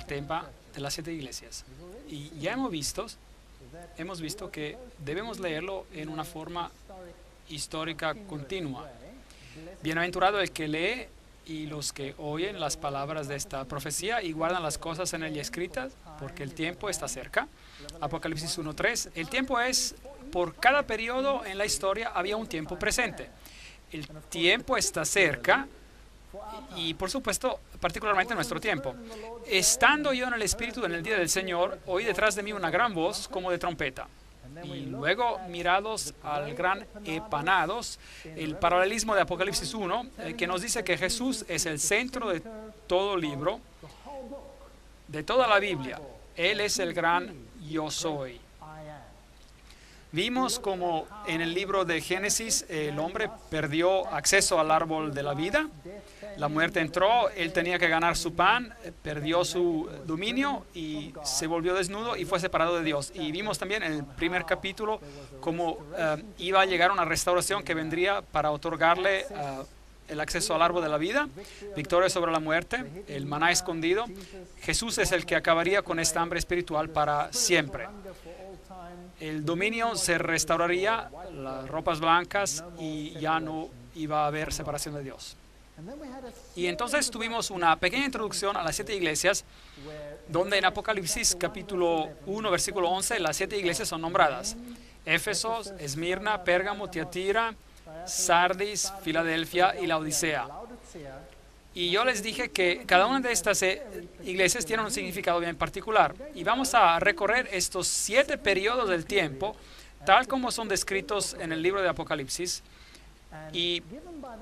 el tema de las 7 iglesias. Y ya hemos visto que debemos leerlo en una forma histórica continua. Bienaventurado el que lee y los que oyen las palabras de esta profecía y guardan las cosas en ella escritas, porque el tiempo está cerca. Apocalipsis 1:3. El tiempo es, por cada periodo en la historia había un tiempo presente. El tiempo está cerca y, por supuesto, particularmente nuestro tiempo. Estando yo en el Espíritu en el día del Señor, oí detrás de mí una gran voz como de trompeta. Y luego, mirados al gran Epanados, el paralelismo de Apocalipsis 1, que nos dice que Jesús es el centro de todo libro, de toda la Biblia. Él es el gran yo soy. Vimos como en el libro de Génesis el hombre perdió acceso al árbol de la vida. La muerte entró, él tenía que ganar su pan, perdió su dominio y se volvió desnudo y fue separado de Dios. Y vimos también en el primer capítulo cómo iba a llegar una restauración que vendría para otorgarle el acceso al árbol de la vida, victoria sobre la muerte, el maná escondido. Jesús es el que acabaría con esta hambre espiritual para siempre. El dominio se restauraría, las ropas blancas, y ya no iba a haber separación de Dios. Y entonces tuvimos una pequeña introducción a las 7 iglesias, donde en Apocalipsis capítulo 1, versículo 11, las 7 iglesias son nombradas: Éfeso, Esmirna, Pérgamo, Tiatira, Sardis, Filadelfia y Laodicea. Y yo les dije que cada una de estas iglesias tiene un significado bien particular. Y vamos a recorrer estos 7 periodos del tiempo, tal como son descritos en el libro de Apocalipsis, y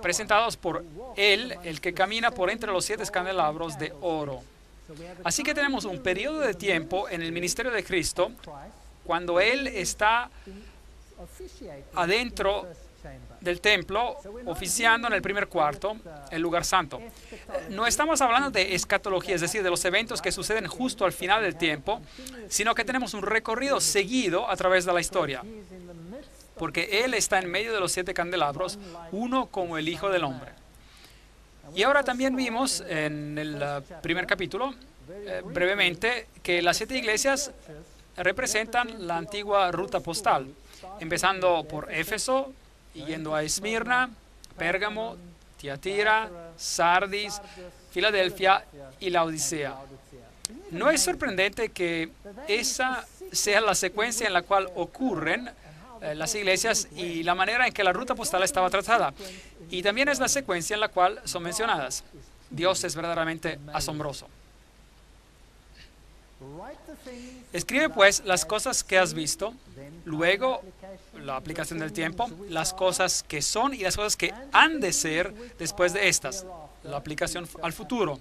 presentados por Él, el que camina por entre los 7 candelabros de oro. Así que tenemos un periodo de tiempo en el ministerio de Cristo, cuando Él está adentro del templo, oficiando en el primer cuarto, el lugar santo. No estamos hablando de escatología, es decir, de los eventos que suceden justo al final del tiempo, sino que tenemos un recorrido seguido a través de la historia, porque Él está en medio de los 7 candelabros, uno como el Hijo del Hombre. Y ahora también vimos en el primer capítulo, brevemente, que las 7 iglesias representan la antigua ruta postal, empezando por Éfeso, yendo a Esmirna, Pérgamo, Tiatira, Sardis, Filadelfia y Laodicea. No es sorprendente que esa sea la secuencia en la cual ocurren las iglesias y la manera en que la ruta postal estaba tratada. Y también es la secuencia en la cual son mencionadas. Dios es verdaderamente asombroso. Escribe pues las cosas que has visto, luego la aplicación del tiempo, las cosas que son y las cosas que han de ser después de estas, la aplicación al futuro.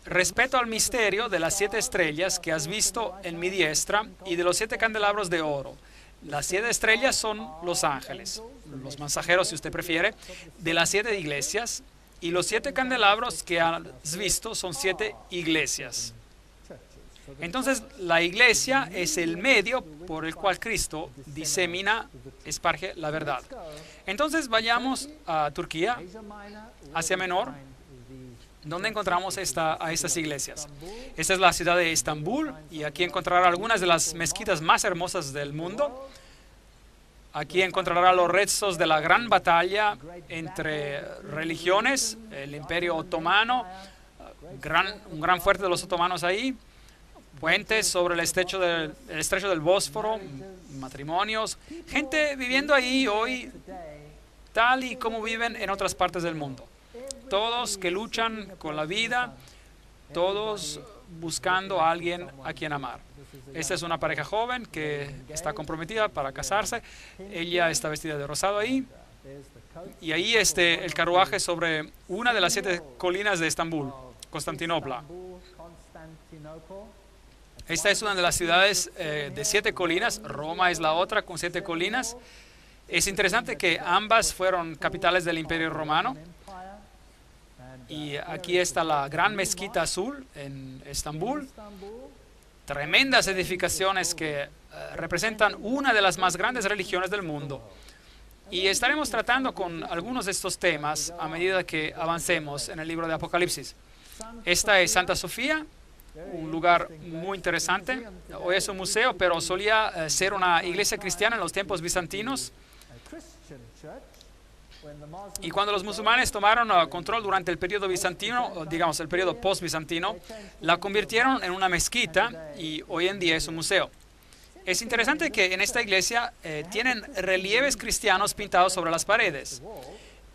Respecto al misterio de las 7 estrellas que has visto en mi diestra y de los 7 candelabros de oro. Las 7 estrellas son los ángeles, los mensajeros si usted prefiere, de las 7 iglesias, y los 7 candelabros que has visto son 7 iglesias. Entonces, la iglesia es el medio por el cual Cristo disemina, esparge la verdad. Entonces, vayamos a Turquía, Asia Menor, donde encontramos a estas iglesias. Esta es la ciudad de Estambul, y aquí encontrará algunas de las mezquitas más hermosas del mundo. Aquí encontrará los restos de la gran batalla entre religiones, el Imperio Otomano, un gran fuerte de los otomanos ahí, puentes sobre el estrecho del Bósforo, matrimonios, gente viviendo ahí hoy tal y como viven en otras partes del mundo. Todos que luchan con la vida, todos buscando a alguien a quien amar. Esta es una pareja joven que está comprometida para casarse. Ella está vestida de rosado ahí. Y ahí el carruaje sobre una de las 7 colinas de Estambul, Constantinopla. Esta es una de las ciudades de 7 colinas. Roma es la otra con 7 colinas. Es interesante que ambas fueron capitales del Imperio Romano. Y aquí está la gran mezquita azul en Estambul. Tremendas edificaciones que representan una de las más grandes religiones del mundo. Y estaremos tratando con algunos de estos temas a medida que avancemos en el libro de Apocalipsis. Esta es Santa Sofía, un lugar muy interesante. Hoy es un museo, pero solía ser una iglesia cristiana en los tiempos bizantinos. Y cuando los musulmanes tomaron control durante el periodo bizantino, o digamos el periodo post-bizantino, la convirtieron en una mezquita y hoy en día es un museo. Es interesante que en esta iglesia tienen relieves cristianos pintados sobre las paredes.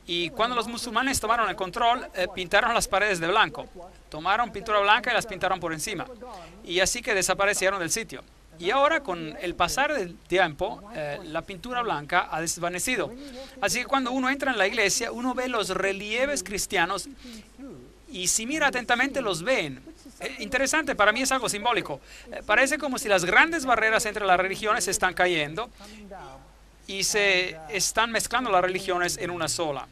Y cuando los musulmanes tomaron el control, pintaron las paredes de blanco. Tomaron pintura blanca y las pintaron por encima. Y así que desaparecieron del sitio. Y ahora, con el pasar del tiempo, la pintura blanca ha desvanecido. Así que cuando uno entra en la iglesia, uno ve los relieves cristianos y si mira atentamente los ven. Interesante, para mí es algo simbólico. Parece como si las grandes barreras entre las religiones se están cayendo y se están mezclando las religiones en una sola.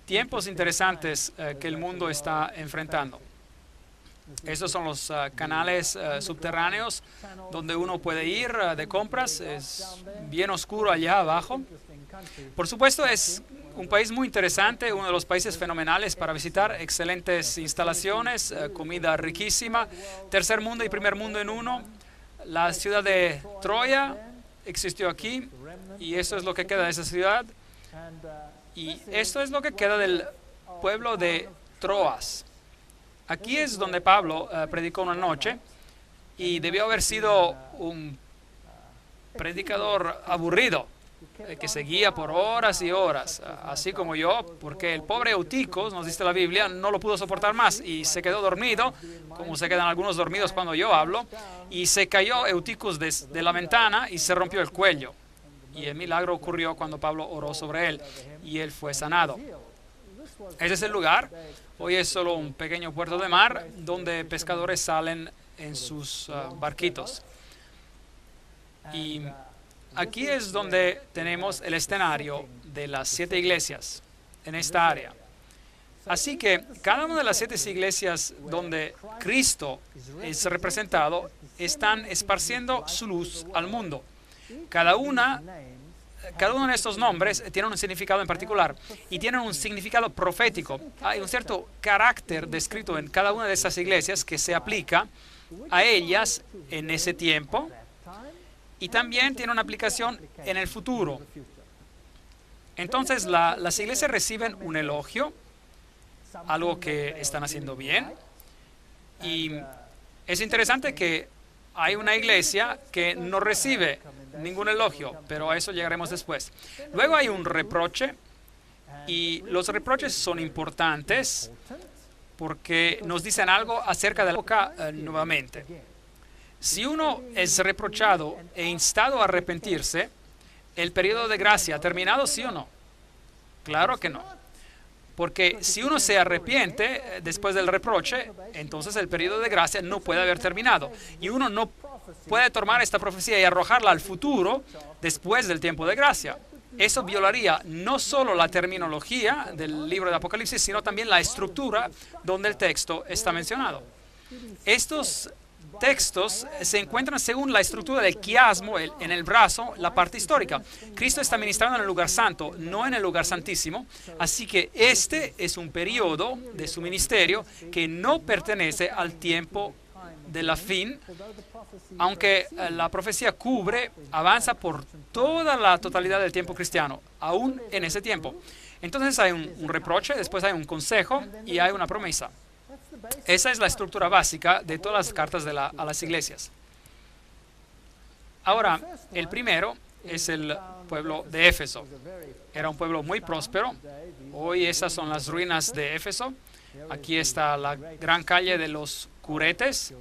Tiempos interesantes que el mundo está enfrentando. Estos son los canales subterráneos donde uno puede ir de compras. Es bien oscuro allá abajo. Por supuesto, es un país muy interesante, uno de los países fenomenales para visitar. Excelentes instalaciones, comida riquísima. Tercer mundo y primer mundo en uno. La ciudad de Troya existió aquí y eso es lo que queda de esa ciudad. Y esto es lo que queda del pueblo de Troas. Aquí es donde Pablo predicó una noche y debió haber sido un predicador aburrido, que seguía por horas y horas, así como yo, porque el pobre Euticos, nos dice la Biblia, no lo pudo soportar más y se quedó dormido, como se quedan algunos dormidos cuando yo hablo, y se cayó Euticos de la ventana y se rompió el cuello. Y el milagro ocurrió cuando Pablo oró sobre él y él fue sanado. Ese es el lugar. Hoy es solo un pequeño puerto de mar donde pescadores salen en sus barquitos. Y aquí es donde tenemos el escenario de las 7 iglesias en esta área. Así que cada una de las 7 iglesias donde Cristo es representado están esparciendo su luz al mundo. Cada uno de estos nombres tiene un significado en particular y tienen un significado profético. Hay un cierto carácter descrito en cada una de esas iglesias que se aplica a ellas en ese tiempo y también tiene una aplicación en el futuro. Entonces las iglesias reciben un elogio, algo que están haciendo bien, y es interesante que hay una iglesia que no recibe ningún elogio, pero a eso llegaremos después. Luego hay un reproche, y los reproches son importantes porque nos dicen algo acerca de la época nuevamente. Si uno es reprochado e instado a arrepentirse, ¿el periodo de gracia ha terminado, sí o no? Claro que no. Porque si uno se arrepiente después del reproche, entonces el periodo de gracia no puede haber terminado. Y uno no puede tomar esta profecía y arrojarla al futuro después del tiempo de gracia. Eso violaría no solo la terminología del libro de Apocalipsis, sino también la estructura donde el texto está mencionado. Estos textos se encuentran según la estructura del quiasmo, en el brazo, la parte histórica. Cristo está ministrando en el lugar santo, no en el lugar santísimo. Así que este es un periodo de su ministerio que no pertenece al tiempo de la fin, aunque la profecía avanza por toda la totalidad del tiempo cristiano, aún en ese tiempo. Entonces hay un reproche, después hay un consejo y hay una promesa. Esa es la estructura básica de todas las cartas a las iglesias. Ahora, el primero es el pueblo de Éfeso. Era un pueblo muy próspero. Hoy esas son las ruinas de Éfeso. Aquí está la gran calle de los Curetes.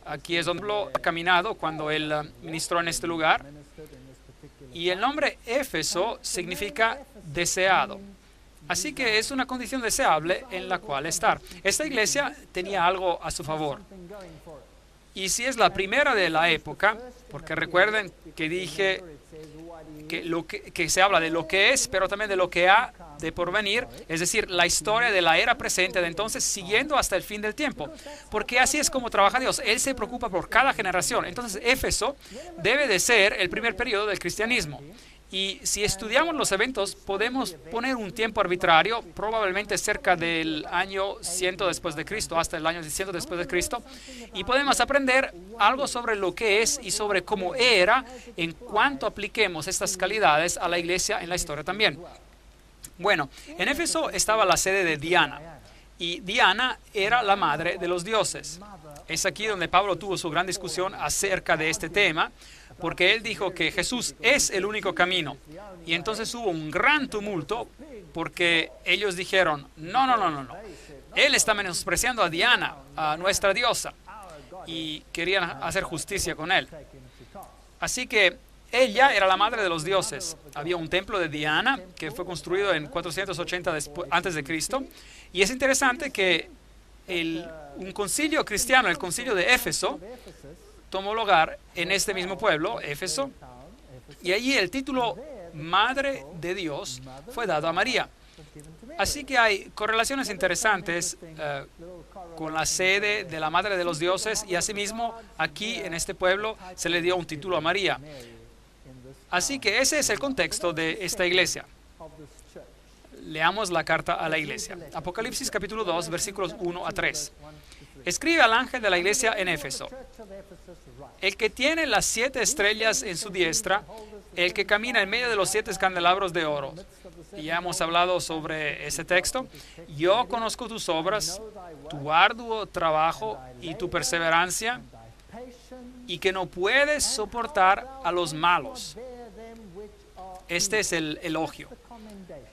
Aquí es donde Pablo ha caminado cuando él ministró en este lugar. Y el nombre Éfeso significa deseado. Así que es una condición deseable en la cual estar. Esta iglesia tenía algo a su favor. Y si es la primera de la época, porque recuerden que dije que se habla de lo que es, pero también de lo que ha de porvenir, es decir, la historia de la era presente de entonces, siguiendo hasta el fin del tiempo. Porque así es como trabaja Dios. Él se preocupa por cada generación. Entonces, Éfeso debe de ser el primer periodo del cristianismo. Y si estudiamos los eventos, podemos poner un tiempo arbitrario, probablemente cerca del año 100 después de Cristo, hasta el año 100 después de Cristo, y podemos aprender algo sobre lo que es y sobre cómo era en cuanto apliquemos estas calidades a la iglesia en la historia también. Bueno, en Éfeso estaba la sede de Diana, y Diana era la madre de los dioses. Es aquí donde Pablo tuvo su gran discusión acerca de este tema, porque él dijo que Jesús es el único camino. Y entonces hubo un gran tumulto porque ellos dijeron, no, no, no, no, no. Él está menospreciando a Diana, a nuestra diosa, y querían hacer justicia con él. Así que ella era la madre de los dioses. Había un templo de Diana que fue construido en 480 antes de Cristo. Y es interesante que un concilio cristiano, el concilio de Éfeso, tomó lugar en este mismo pueblo, Éfeso, y allí el título Madre de Dios fue dado a María. Así que hay correlaciones interesantes con la sede de la Madre de los Dioses, y asimismo aquí en este pueblo se le dio un título a María. Así que ese es el contexto de esta iglesia. Leamos la carta a la iglesia. Apocalipsis capítulo 2, versículos 1 a 3. Escribe al ángel de la iglesia en Éfeso: el que tiene las 7 estrellas en su diestra, el que camina en medio de los 7 candelabros de oro. Y ya hemos hablado sobre ese texto. Yo conozco tus obras, tu arduo trabajo y tu perseverancia, y que no puedes soportar a los malos. Este es el elogio.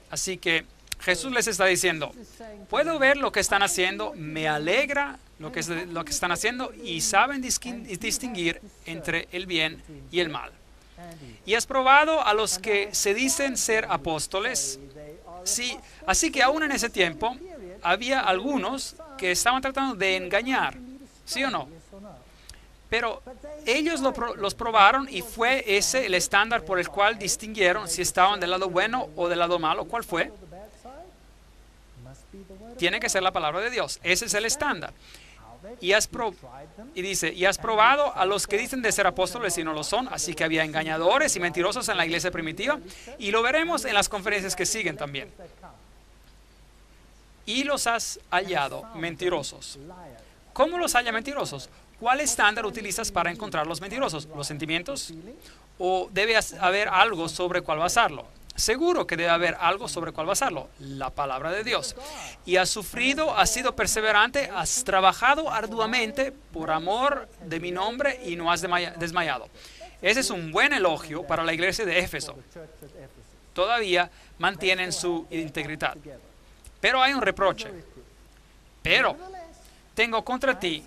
Así que Jesús les está diciendo, puedo ver lo que están haciendo, me alegra lo que están haciendo, y saben distinguir entre el bien y el mal. Y has probado a los que se dicen ser apóstoles. Sí, así que aún en ese tiempo había algunos que estaban tratando de engañar, ¿sí o no? Pero ellos los probaron, y fue ese el estándar por el cual distinguieron si estaban del lado bueno o del lado malo. ¿Cuál fue? Tiene que ser la palabra de Dios. Ese es el estándar. Y dice, y has probado a los que dicen de ser apóstoles y no lo son. Así que había engañadores y mentirosos en la iglesia primitiva, y lo veremos en las conferencias que siguen también. Y los has hallado mentirosos. ¿Cómo los halla mentirosos? ¿Cuál estándar utilizas para encontrar los mentirosos? ¿Los sentimientos? ¿O debe haber algo sobre cuál basarlo? Seguro que debe haber algo sobre cuál basarlo. La palabra de Dios. Y has sufrido, has sido perseverante, has trabajado arduamente por amor de mi nombre y no has desmayado. Ese es un buen elogio para la iglesia de Éfeso. Todavía mantienen su integridad. Pero hay un reproche. Pero tengo contra ti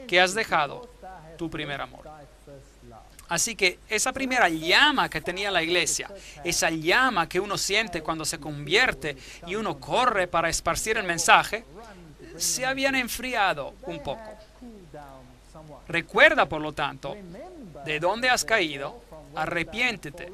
que has dejado tu primer amor. Así que esa primera llama que tenía la iglesia, esa llama que uno siente cuando se convierte y uno corre para esparcir el mensaje, se habían enfriado un poco. Recuerda, por lo tanto, de dónde has caído, arrepiéntete,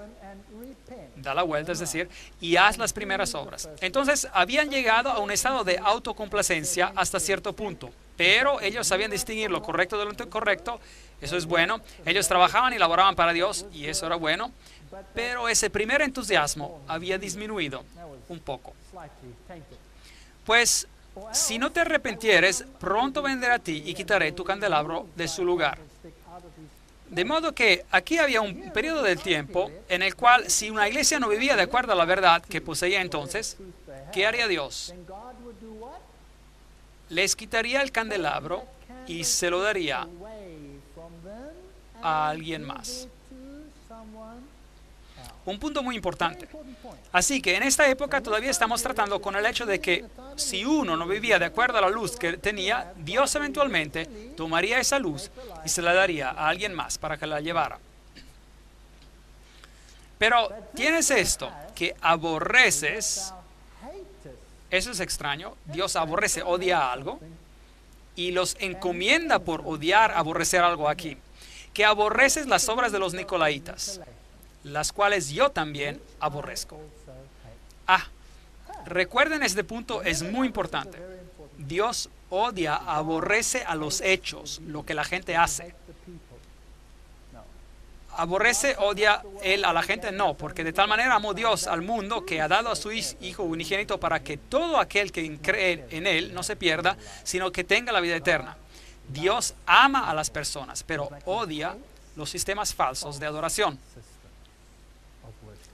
da la vuelta, es decir, y haz las primeras obras. Entonces, habían llegado a un estado de autocomplacencia hasta cierto punto, pero ellos sabían distinguir lo correcto de lo incorrecto. Eso es bueno. Ellos trabajaban y laboraban para Dios, y eso era bueno. Pero ese primer entusiasmo había disminuido un poco. Pues, si no te arrepentieres, pronto vendré a ti y quitaré tu candelabro de su lugar. De modo que aquí había un periodo del tiempo en el cual, si una iglesia no vivía de acuerdo a la verdad que poseía entonces, ¿qué haría Dios? Les quitaría el candelabro y se lo daría a alguien más. Un punto muy importante. Así que en esta época todavía estamos tratando con el hecho de que si uno no vivía de acuerdo a la luz que tenía, Dios eventualmente tomaría esa luz y se la daría a alguien más para que la llevara. Pero tienes esto, que aborreces. Eso es extraño. Dios aborrece, odia algo, y los encomienda por odiar, aborrecer algo aquí. Que aborreces las obras de los nicolaitas, las cuales yo también aborrezco. Recuerden, este punto es muy importante. Dios odia, aborrece a los hechos, lo que la gente hace. aborrece, odia él a la gente? No, porque de tal manera amó Dios al mundo que ha dado a su Hijo unigénito para que todo aquel que cree en él no se pierda, sino que tenga la vida eterna. Dios ama a las personas, pero odia los sistemas falsos de adoración.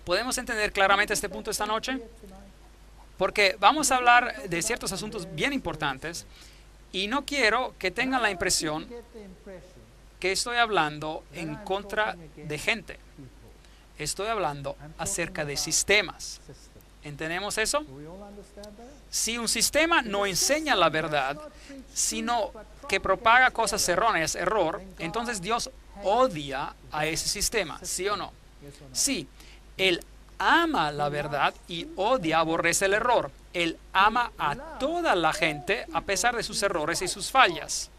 ¿Podemos entender claramente este punto esta noche? Porque vamos a hablar de ciertos asuntos bien importantes y no quiero que tengan la impresión que estoy hablando en contra de gente. Estoy hablando acerca de sistemas. ¿Entendemos eso? Si un sistema no enseña la verdad, sino que propaga cosas erróneas, entonces Dios odia a ese sistema, ¿sí o no? Sí, Él ama la verdad y odia, aborrece el error. Él ama a toda la gente a pesar de sus errores y sus fallas.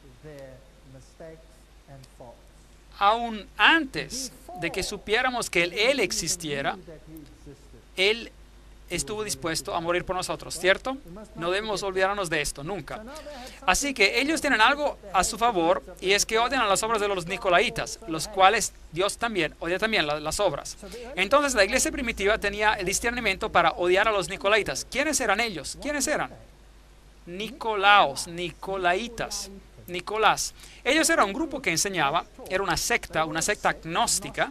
Aún antes de que supiéramos que Él existiera, Él estuvo dispuesto a morir por nosotros, ¿cierto? No debemos olvidarnos de esto, nunca. Así que ellos tienen algo a su favor, y es que odian a las obras de los nicolaitas, los cuales Dios también odia también las obras. Entonces la iglesia primitiva tenía el discernimiento para odiar a los nicolaitas. ¿Quiénes eran ellos? ¿Quiénes eran? Nicolaos, nicolaitas, Nicolás. Ellos eran un grupo que enseñaba, era una secta agnóstica,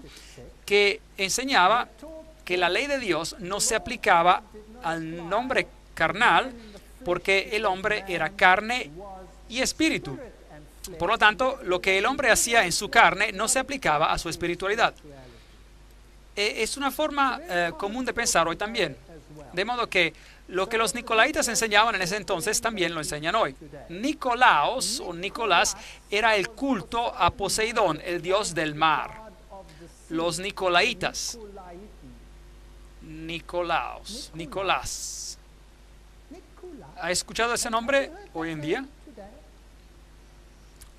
que enseñaba que la ley de Dios no se aplicaba al hombre carnal porque el hombre era carne y espíritu. Por lo tanto, lo que el hombre hacía en su carne no se aplicaba a su espiritualidad. Es una forma común de pensar hoy también. De modo que lo que los nicolaitas enseñaban en ese entonces también lo enseñan hoy. Nicolaos o Nicolás era el culto a Poseidón, el dios del mar. Los nicolaitas. Nicolás. ¿Ha escuchado ese nombre hoy en día?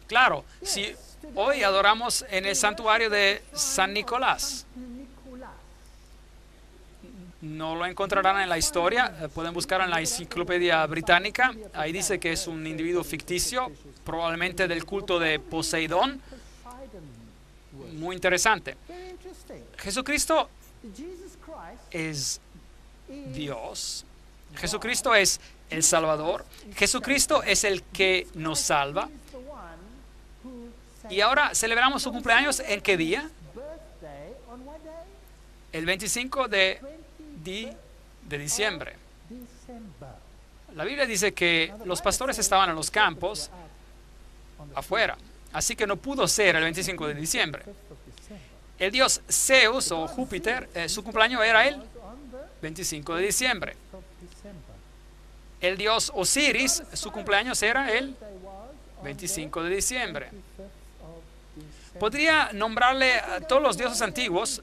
Claro, si hoy adoramos en el santuario de San Nicolás. No lo encontrarán en la historia, pueden buscar en la enciclopedia británica. Ahí dice que es un individuo ficticio, probablemente del culto de Poseidón. Muy interesante. Jesucristo es Dios. Jesucristo es el Salvador. Jesucristo es el que nos salva. Y ahora celebramos su cumpleaños, ¿en qué día? El 25 de diciembre. La Biblia dice que los pastores estaban en los campos afuera, así que no pudo ser el 25 de diciembre. El dios Zeus o Júpiter, su cumpleaños era el 25 de diciembre. El dios Osiris, su cumpleaños era el 25 de diciembre. Podría nombrarle a todos los dioses antiguos.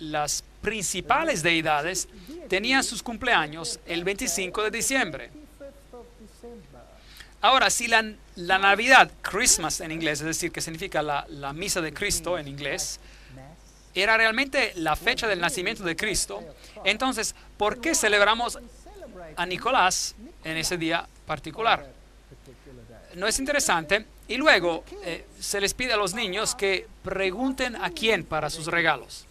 Las principales deidades tenían sus cumpleaños el 25 de diciembre. Ahora, si la Navidad, Christmas en inglés, es decir, que significa la misa de Cristo en inglés, era realmente la fecha del nacimiento de Cristo, entonces, ¿por qué celebramos a Nicolás en ese día particular? ¿No es interesante? Y luego se les pide a los niños que pregunten a quién para sus regalos.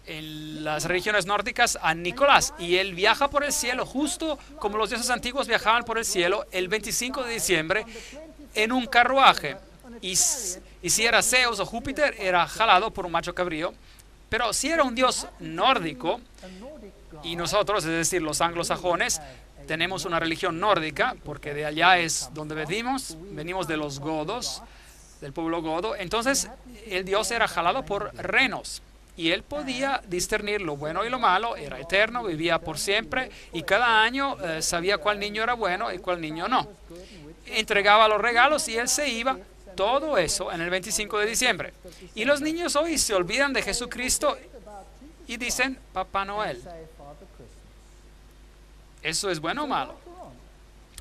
En las religiones nórdicas, a Nicolás, y él viaja por el cielo justo como los dioses antiguos viajaban por el cielo el 25 de diciembre en un carruaje. Y si era Zeus o Júpiter, era jalado por un macho cabrío. Pero si era un dios nórdico, y nosotros, es decir, los anglosajones, tenemos una religión nórdica, porque de allá es donde venimos de los godos, del pueblo godo, entonces el dios era jalado por renos. Y él podía discernir lo bueno y lo malo, era eterno, vivía por siempre, y cada año sabía cuál niño era bueno y cuál niño no. Entregaba los regalos y él se iba, todo eso en el 25 de diciembre. Y los niños hoy se olvidan de Jesucristo y dicen Papá Noel. ¿Eso es bueno o malo?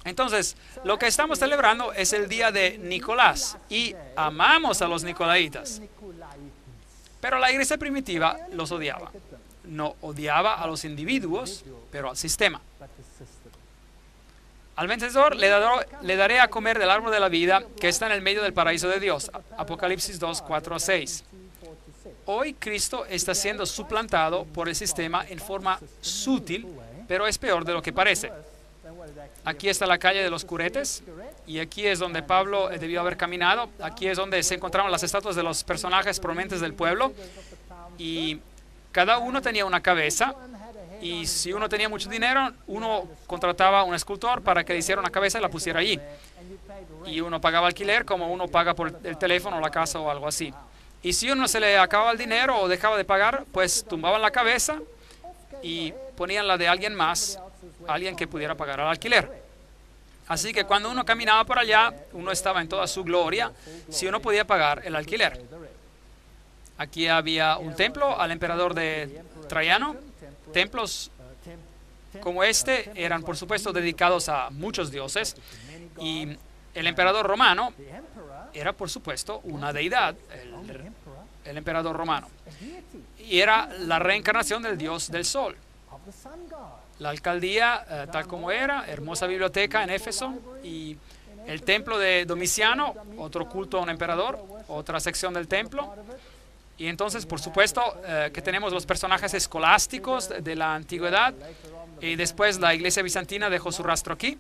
Entonces, lo que estamos celebrando es el día de Nicolás y amamos a los nicolaitas. Pero la iglesia primitiva los odiaba. No odiaba a los individuos, pero al sistema. Al vencedor le daré a comer del árbol de la vida que está en el medio del paraíso de Dios. Apocalipsis 2, 4 a 6. Hoy Cristo está siendo suplantado por el sistema en forma sutil, pero es peor de lo que parece. Aquí está la calle de los Curetes, y aquí es donde Pablo debió haber caminado. Aquí es donde se encontraban las estatuas de los personajes prominentes del pueblo, y cada uno tenía una cabeza, y si uno tenía mucho dinero, uno contrataba a un escultor para que le hiciera una cabeza y la pusiera allí. Y uno pagaba alquiler como uno paga por el teléfono, la casa o algo así. Y si uno se le acababa el dinero o dejaba de pagar, pues tumbaban la cabeza y ponían la de alguien más, alguien que pudiera pagar el alquiler. Así que cuando uno caminaba por allá, uno estaba en toda su gloria si uno podía pagar el alquiler. Aquí había un templo al emperador de Traiano. Templos como este eran, por supuesto, dedicados a muchos dioses, y el emperador romano era, por supuesto, una deidad, el emperador romano, y era la reencarnación del dios del sol. La alcaldía, tal como era, hermosa biblioteca en Éfeso, y el templo de Domiciano, otro culto a un emperador, otra sección del templo. Y entonces, por supuesto, que tenemos los personajes escolásticos de la antigüedad, y después la iglesia bizantina dejó su rastro aquí.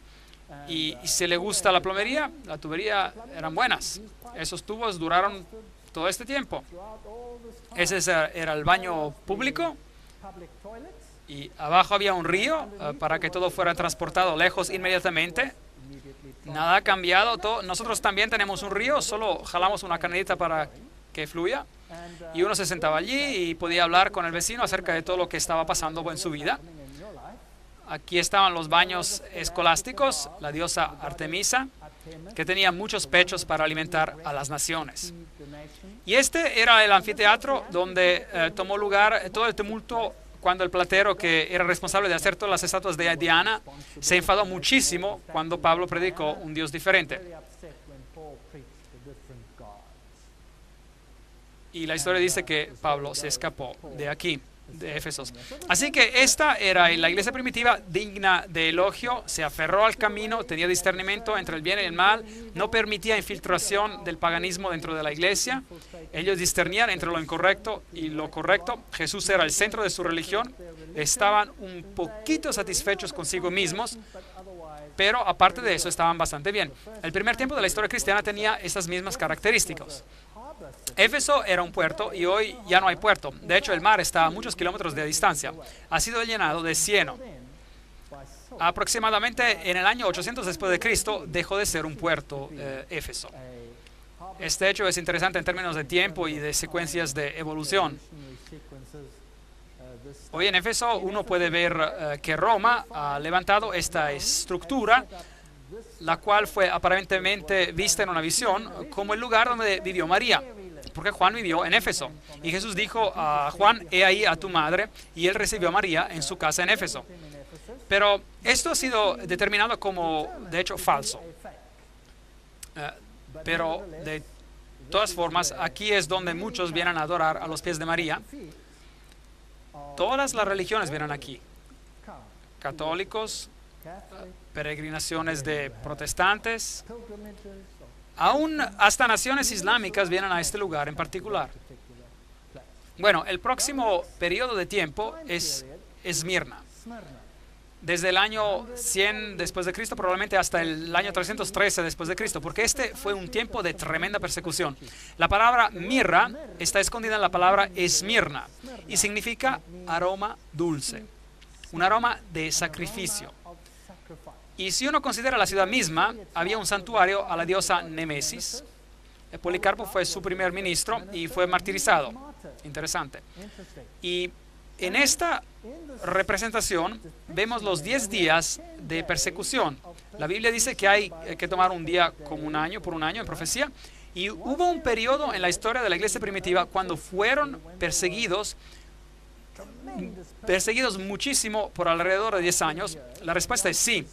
Y si le gusta la plomería, la tubería eran buenas. Esos tubos duraron todo este tiempo. Ese era el baño público, y abajo había un río para que todo fuera transportado lejos inmediatamente. Nada ha cambiado. Nosotros también tenemos un río, solo jalamos una canalita para que fluya, y uno se sentaba allí y podía hablar con el vecino acerca de todo lo que estaba pasando en su vida. Aquí estaban los baños escolásticos, la diosa Artemisa, que tenía muchos pechos para alimentar a las naciones. Y este era el anfiteatro donde tomó lugar todo el tumulto cuando el platero, que era responsable de hacer todas las estatuas de Diana, se enfadó muchísimo cuando Pablo predicó un dios diferente. Y la historia dice que Pablo se escapó de aquí, de Éfesos. Así que esta era la iglesia primitiva, digna de elogio. Se aferró al camino, tenía discernimiento entre el bien y el mal, no permitía infiltración del paganismo dentro de la iglesia. Ellos discernían entre lo incorrecto y lo correcto. Jesús era el centro de su religión. Estaban un poquito satisfechos consigo mismos, pero aparte de eso estaban bastante bien. El primer tiempo de la historia cristiana tenía estas mismas características. Éfeso era un puerto, y hoy ya no hay puerto. De hecho, el mar está a muchos kilómetros de distancia. Ha sido llenado de cieno. Aproximadamente en el año 800 después de Cristo dejó de ser un puerto, Éfeso. Este hecho es interesante en términos de tiempo y de secuencias de evolución. Hoy en Éfeso uno puede ver que Roma ha levantado esta estructura, la cual fue aparentemente vista en una visión como el lugar donde vivió María, porque Juan vivió en Éfeso. Y Jesús dijo a Juan: he ahí a tu madre, y él recibió a María en su casa en Éfeso. Pero esto ha sido determinado como, de hecho, falso. Pero de todas formas, aquí es donde muchos vienen a adorar a los pies de María. Todas las religiones vienen aquí. Católicos, peregrinaciones de protestantes, aún hasta naciones islámicas vienen a este lugar en particular. Bueno, el próximo periodo de tiempo es Esmirna. Desde el año 100 después de Cristo, probablemente hasta el año 313 después de Cristo, porque este fue un tiempo de tremenda persecución. La palabra mirra está escondida en la palabra Esmirna y significa aroma dulce, un aroma de sacrificio. Y si uno considera la ciudad misma, había un santuario a la diosa Némesis. Policarpo fue su primer ministro y fue martirizado. Interesante. Y en esta representación vemos los 10 días de persecución. La Biblia dice que hay que tomar un día como un año, por un año en profecía. Y hubo un periodo en la historia de la iglesia primitiva cuando fueron perseguidos muchísimo por alrededor de 10 años. La respuesta es sí.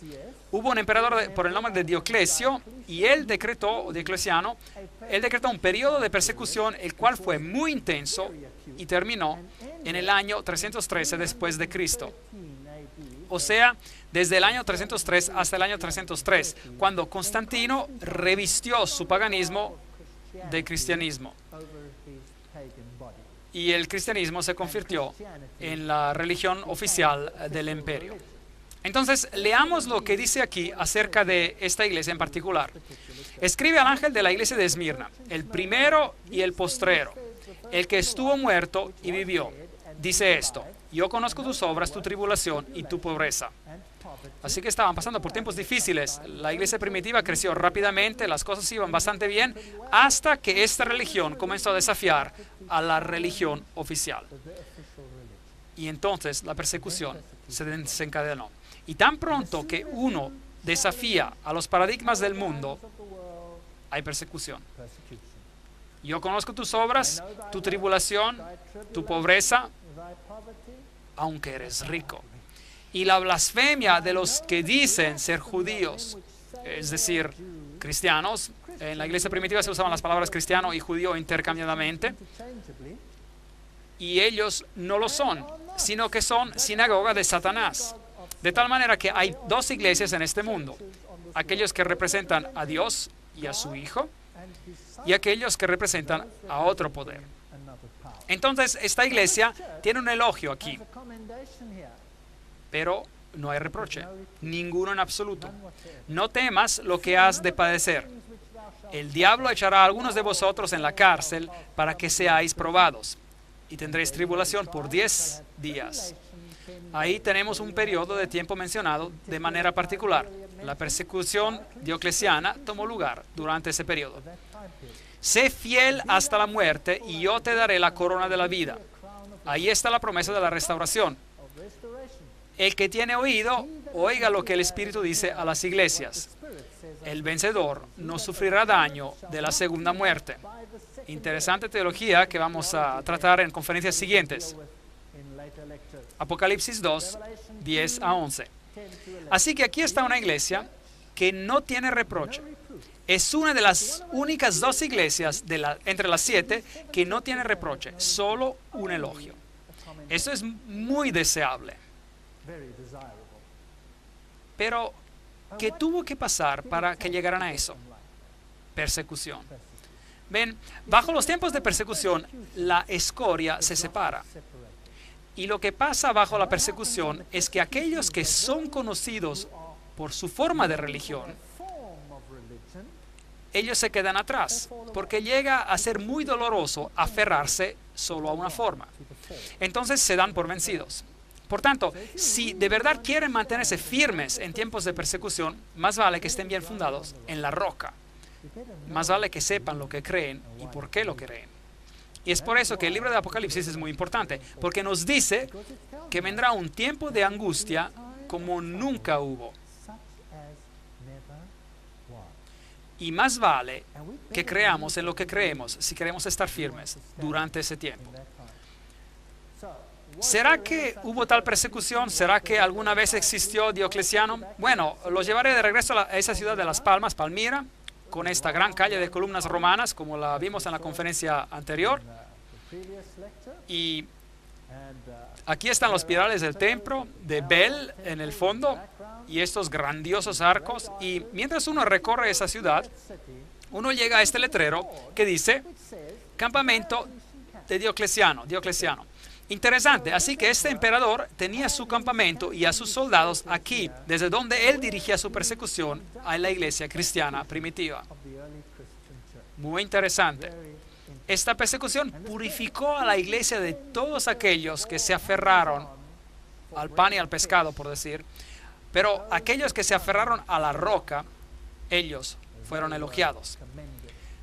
Hubo un emperador por el nombre de Dioclesio, y él decretó un periodo de persecución, el cual fue muy intenso y terminó en el año 313 después de Cristo. O sea, desde el año 303 hasta el año 303, cuando Constantino revistió su paganismo de cristianismo. y el cristianismo se convirtió en la religión oficial del imperio. Entonces, leamos lo que dice aquí acerca de esta iglesia en particular. Escribe al ángel de la iglesia de Esmirna, el primero y el postrero, el que estuvo muerto y vivió. Dice esto: yo conozco tus obras, tu tribulación y tu pobreza. Así que estaban pasando por tiempos difíciles. La iglesia primitiva creció rápidamente, las cosas iban bastante bien, hasta que esta religión comenzó a desafiar a la religión oficial. Y entonces la persecución se desencadenó. Y tan pronto que uno desafía a los paradigmas del mundo, hay persecución. Yo conozco tus obras, tu tribulación, tu pobreza, aunque eres rico. Y la blasfemia de los que dicen ser judíos, es decir, cristianos. En la iglesia primitiva se usaban las palabras cristiano y judío intercambiadamente. Y ellos no lo son, sino que son sinagoga de Satanás. De tal manera que hay dos iglesias en este mundo: aquellos que representan a Dios y a su Hijo, y aquellos que representan a otro poder. Entonces, esta iglesia tiene un elogio aquí, pero no hay reproche, ninguno en absoluto. No temas lo que has de padecer. El diablo echará a algunos de vosotros en la cárcel para que seáis probados, y tendréis tribulación por 10 días. Ahí tenemos un periodo de tiempo mencionado de manera particular. La persecución diocleciana tomó lugar durante ese periodo. Sé fiel hasta la muerte y yo te daré la corona de la vida. Ahí está la promesa de la restauración. El que tiene oído, oiga lo que el Espíritu dice a las iglesias. El vencedor no sufrirá daño de la segunda muerte. Interesante teología que vamos a tratar en conferencias siguientes. Apocalipsis 2, 10 a 11. Así que aquí está una iglesia que no tiene reproche. Es una de las únicas dos iglesias entre las 7 que no tiene reproche, solo un elogio. Eso es muy deseable. Pero, ¿qué tuvo que pasar para que llegaran a eso? Persecución. Ven, bajo los tiempos de persecución, la escoria se separa. Y lo que pasa bajo la persecución es que aquellos que son conocidos por su forma de religión, ellos se quedan atrás, porque llega a ser muy doloroso aferrarse solo a una forma. Entonces se dan por vencidos. Por tanto, si de verdad quieren mantenerse firmes en tiempos de persecución, más vale que estén bien fundados en la roca. Más vale que sepan lo que creen y por qué lo creen. Y es por eso que el libro de Apocalipsis es muy importante, porque nos dice que vendrá un tiempo de angustia como nunca hubo. Y más vale que creamos en lo que creemos si queremos estar firmes durante ese tiempo. ¿Será que hubo tal persecución? ¿Será que alguna vez existió Diocleciano? Bueno, los llevaré de regreso a esa ciudad de Las Palmas, Palmira, con esta gran calle de columnas romanas, como la vimos en la conferencia anterior. Y aquí están los pilares del templo de Bel en el fondo y estos grandiosos arcos. Y mientras uno recorre esa ciudad, uno llega a este letrero que dice campamento de Diocleciano. Interesante, así que este emperador tenía su campamento y a sus soldados aquí, desde donde él dirigía su persecución a la iglesia cristiana primitiva. Muy interesante. Esta persecución purificó a la iglesia de todos aquellos que se aferraron al pan y al pescado, por decir, pero aquellos que se aferraron a la roca, ellos fueron elogiados.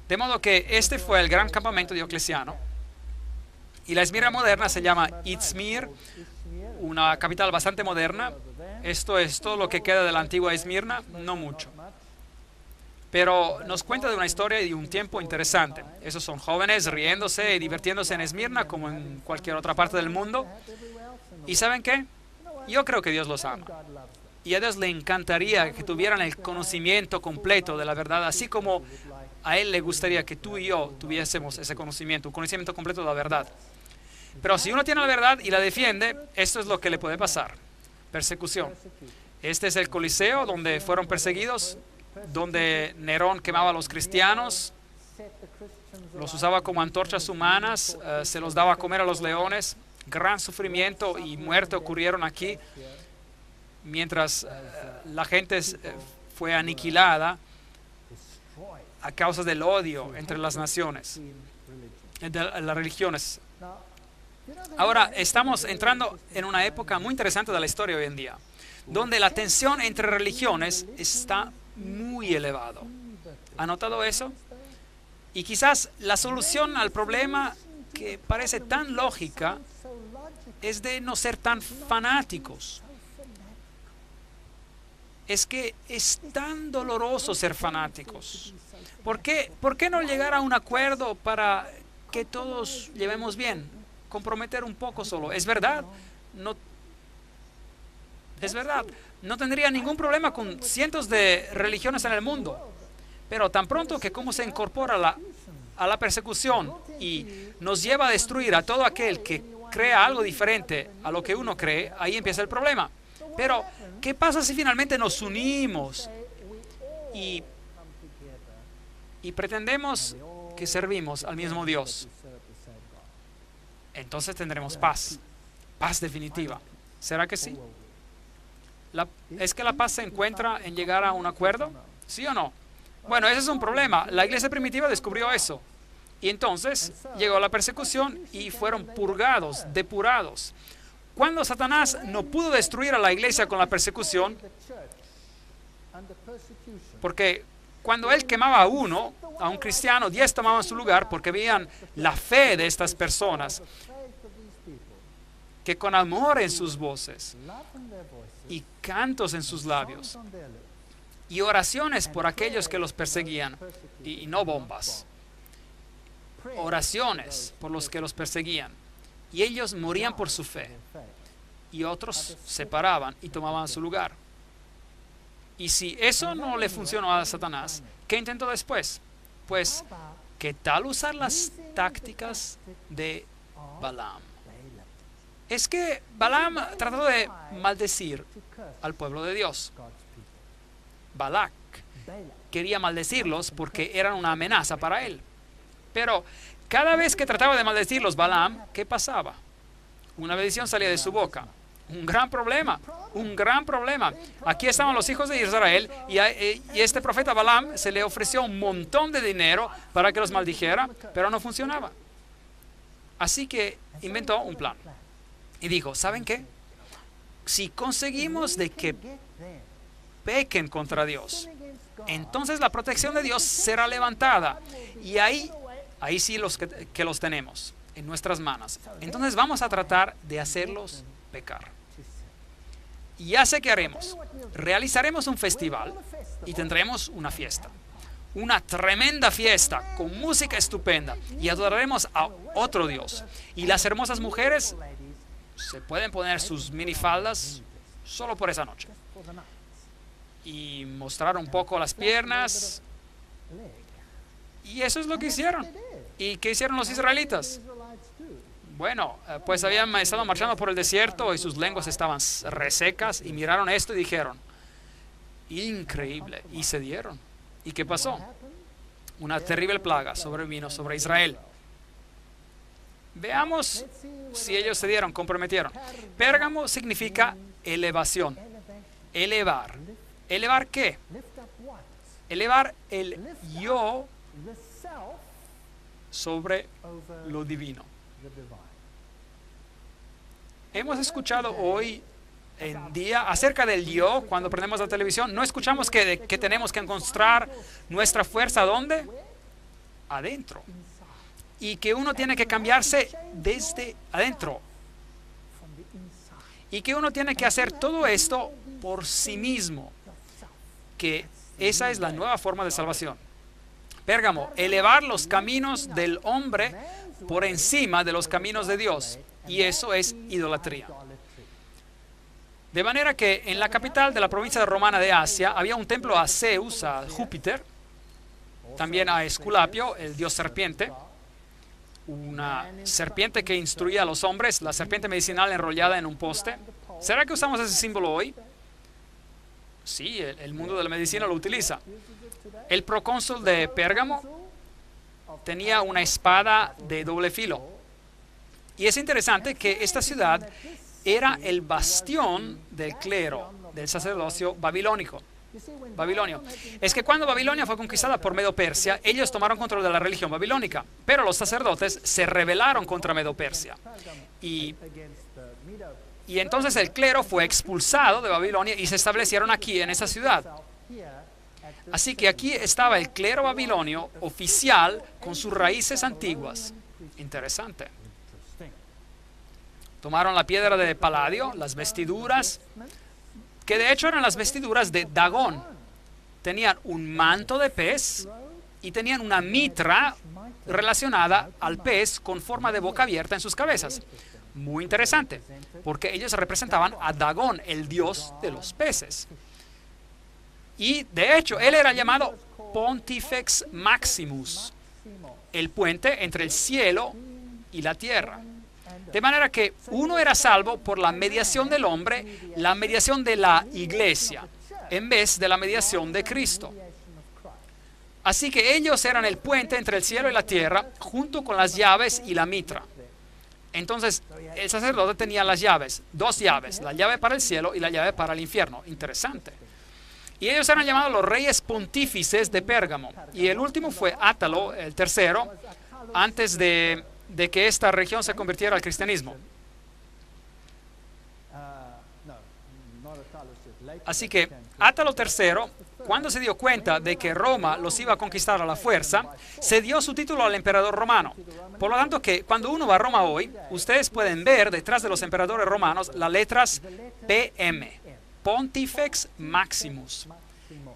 De modo que este fue el gran campamento diocleciano. Y la Esmirna moderna se llama Izmir, una capital bastante moderna. Esto es todo lo que queda de la antigua Esmirna, no mucho. Pero nos cuenta de una historia y de un tiempo interesante. Esos son jóvenes riéndose y divirtiéndose en Esmirna como en cualquier otra parte del mundo. ¿Y saben qué? Yo creo que Dios los ama. Y a Dios le encantaría que tuvieran el conocimiento completo de la verdad, así como a Él le gustaría que tú y yo tuviésemos ese conocimiento, un conocimiento completo de la verdad. Pero si uno tiene la verdad y la defiende, esto es lo que le puede pasar: persecución. Este es el Coliseo donde fueron perseguidos, donde Nerón quemaba a los cristianos Los usaba como antorchas humanas, se los daba a comer a los leones. Gran sufrimiento y muerte ocurrieron aquí mientras la gente fue aniquilada a causa del odio entre las naciones, entre las religiones. Ahora estamos entrando en una época muy interesante de la historia hoy en día, donde la tensión entre religiones está muy elevado. ¿Ha notado eso? Y quizás la solución al problema, que parece tan lógica, es de no ser tan fanáticos. Es que es tan doloroso ser fanáticos. ¿Por qué no llegar a un acuerdo para que todos llevemos bien? Comprometer un poco solo. Es verdad. Es verdad. No tendría ningún problema con cientos de religiones en el mundo. Pero tan pronto que como se incorpora a la persecución y nos lleva a destruir a todo aquel que crea algo diferente a lo que uno cree, ahí empieza el problema. Pero, ¿qué pasa si finalmente nos unimos y pretendemos que servimos al mismo Dios? Entonces tendremos paz, paz definitiva. ¿Será que sí? ¿Es que la paz se encuentra en llegar a un acuerdo? ¿Sí o no? Bueno, ese es un problema. La iglesia primitiva descubrió eso. Y entonces llegó la persecución y fueron purgados, depurados. Cuando Satanás no pudo destruir a la iglesia con la persecución, porque cuando él quemaba a uno, a un cristiano, 10 tomaban su lugar porque veían la fe de estas personas, que con amor en sus voces y cantos en sus labios y oraciones por aquellos que los perseguían, y no bombas, oraciones por los que los perseguían, y ellos morían por su fe, y otros se paraban y tomaban su lugar. Y si eso no le funcionó a Satanás, ¿qué intentó después? Pues, ¿qué tal usar las tácticas de Balaam? Es que Balaam trató de maldecir al pueblo de Dios. Balac quería maldecirlos porque eran una amenaza para él. Pero cada vez que trataba de maldecirlos Balaam, ¿qué pasaba? Una bendición salía de su boca. Un gran problema, un gran problema. Aquí estaban los hijos de Israel y este profeta Balaam se le ofreció un montón de dinero para que los maldijera, pero no funcionaba. Así que inventó un plan. Y dijo, ¿saben qué? Si conseguimos de que pequen contra Dios, entonces la protección de Dios será levantada. Y ahí sí que los tenemos en nuestras manos. Entonces vamos a tratar de hacerlos pecar. Y ya sé qué haremos. Realizaremos un festival y tendremos una fiesta. Una tremenda fiesta con música estupenda. Y adoraremos a otro Dios. Y las hermosas mujeres se pueden poner sus minifaldas solo por esa noche. Y mostrar un poco las piernas. Y eso es lo que hicieron. ¿Y qué hicieron los israelitas? Bueno, pues habían estado marchando por el desierto y sus lenguas estaban resecas y miraron esto y dijeron, increíble, y se dieron. ¿Y qué pasó? Una terrible plaga sobrevino sobre Israel. Veamos si ellos se dieron, comprometieron. Pérgamo significa elevación, elevar. ¿Elevar qué? Elevar el yo sobre lo divino. Hemos escuchado hoy en día acerca del yo cuando prendemos la televisión. No escuchamos que tenemos que encontrar nuestra fuerza ¿dónde? Adentro. Y que uno tiene que cambiarse desde adentro. Y que uno tiene que hacer todo esto por sí mismo. Que esa es la nueva forma de salvación. Pérgamo, elevar los caminos del hombre por encima de los caminos de Dios. Y eso es idolatría. De manera que en la capital de la provincia romana de Asia había un templo a Zeus, a Júpiter, también a Esculapio, el dios serpiente, una serpiente que instruía a los hombres, la serpiente medicinal enrollada en un poste. ¿Será que usamos ese símbolo hoy? Sí, el mundo de la medicina lo utiliza. El procónsul de Pérgamo tenía una espada de doble filo. Y es interesante que esta ciudad era el bastión del clero, del sacerdocio babilonio. Es que cuando Babilonia fue conquistada por Medo-Persia, ellos tomaron control de la religión babilónica, pero los sacerdotes se rebelaron contra Medo-Persia. Y entonces el clero fue expulsado de Babilonia y se establecieron aquí, en esa ciudad. Así que aquí estaba el clero babilonio oficial con sus raíces antiguas. Interesante. Tomaron la piedra de paladio, las vestiduras, que de hecho eran las vestiduras de Dagón. Tenían un manto de pez y tenían una mitra relacionada al pez con forma de boca abierta en sus cabezas. Muy interesante, porque ellos representaban a Dagón, el dios de los peces. Y de hecho, él era llamado Pontifex Maximus, el puente entre el cielo y la tierra. De manera que uno era salvo por la mediación del hombre, la mediación de la iglesia, en vez de la mediación de Cristo. Así que ellos eran el puente entre el cielo y la tierra, junto con las llaves y la mitra. Entonces, el sacerdote tenía las llaves, dos llaves, la llave para el cielo y la llave para el infierno. Interesante. Y ellos eran llamados los reyes pontífices de Pérgamo. Y el último fue Átalo, el tercero, antes de que esta región se convirtiera al cristianismo. Así que Átalo III, cuando se dio cuenta de que Roma los iba a conquistar a la fuerza, se dio su título al emperador romano. Por lo tanto, que cuando uno va a Roma hoy, ustedes pueden ver detrás de los emperadores romanos las letras PM, Pontifex Maximus,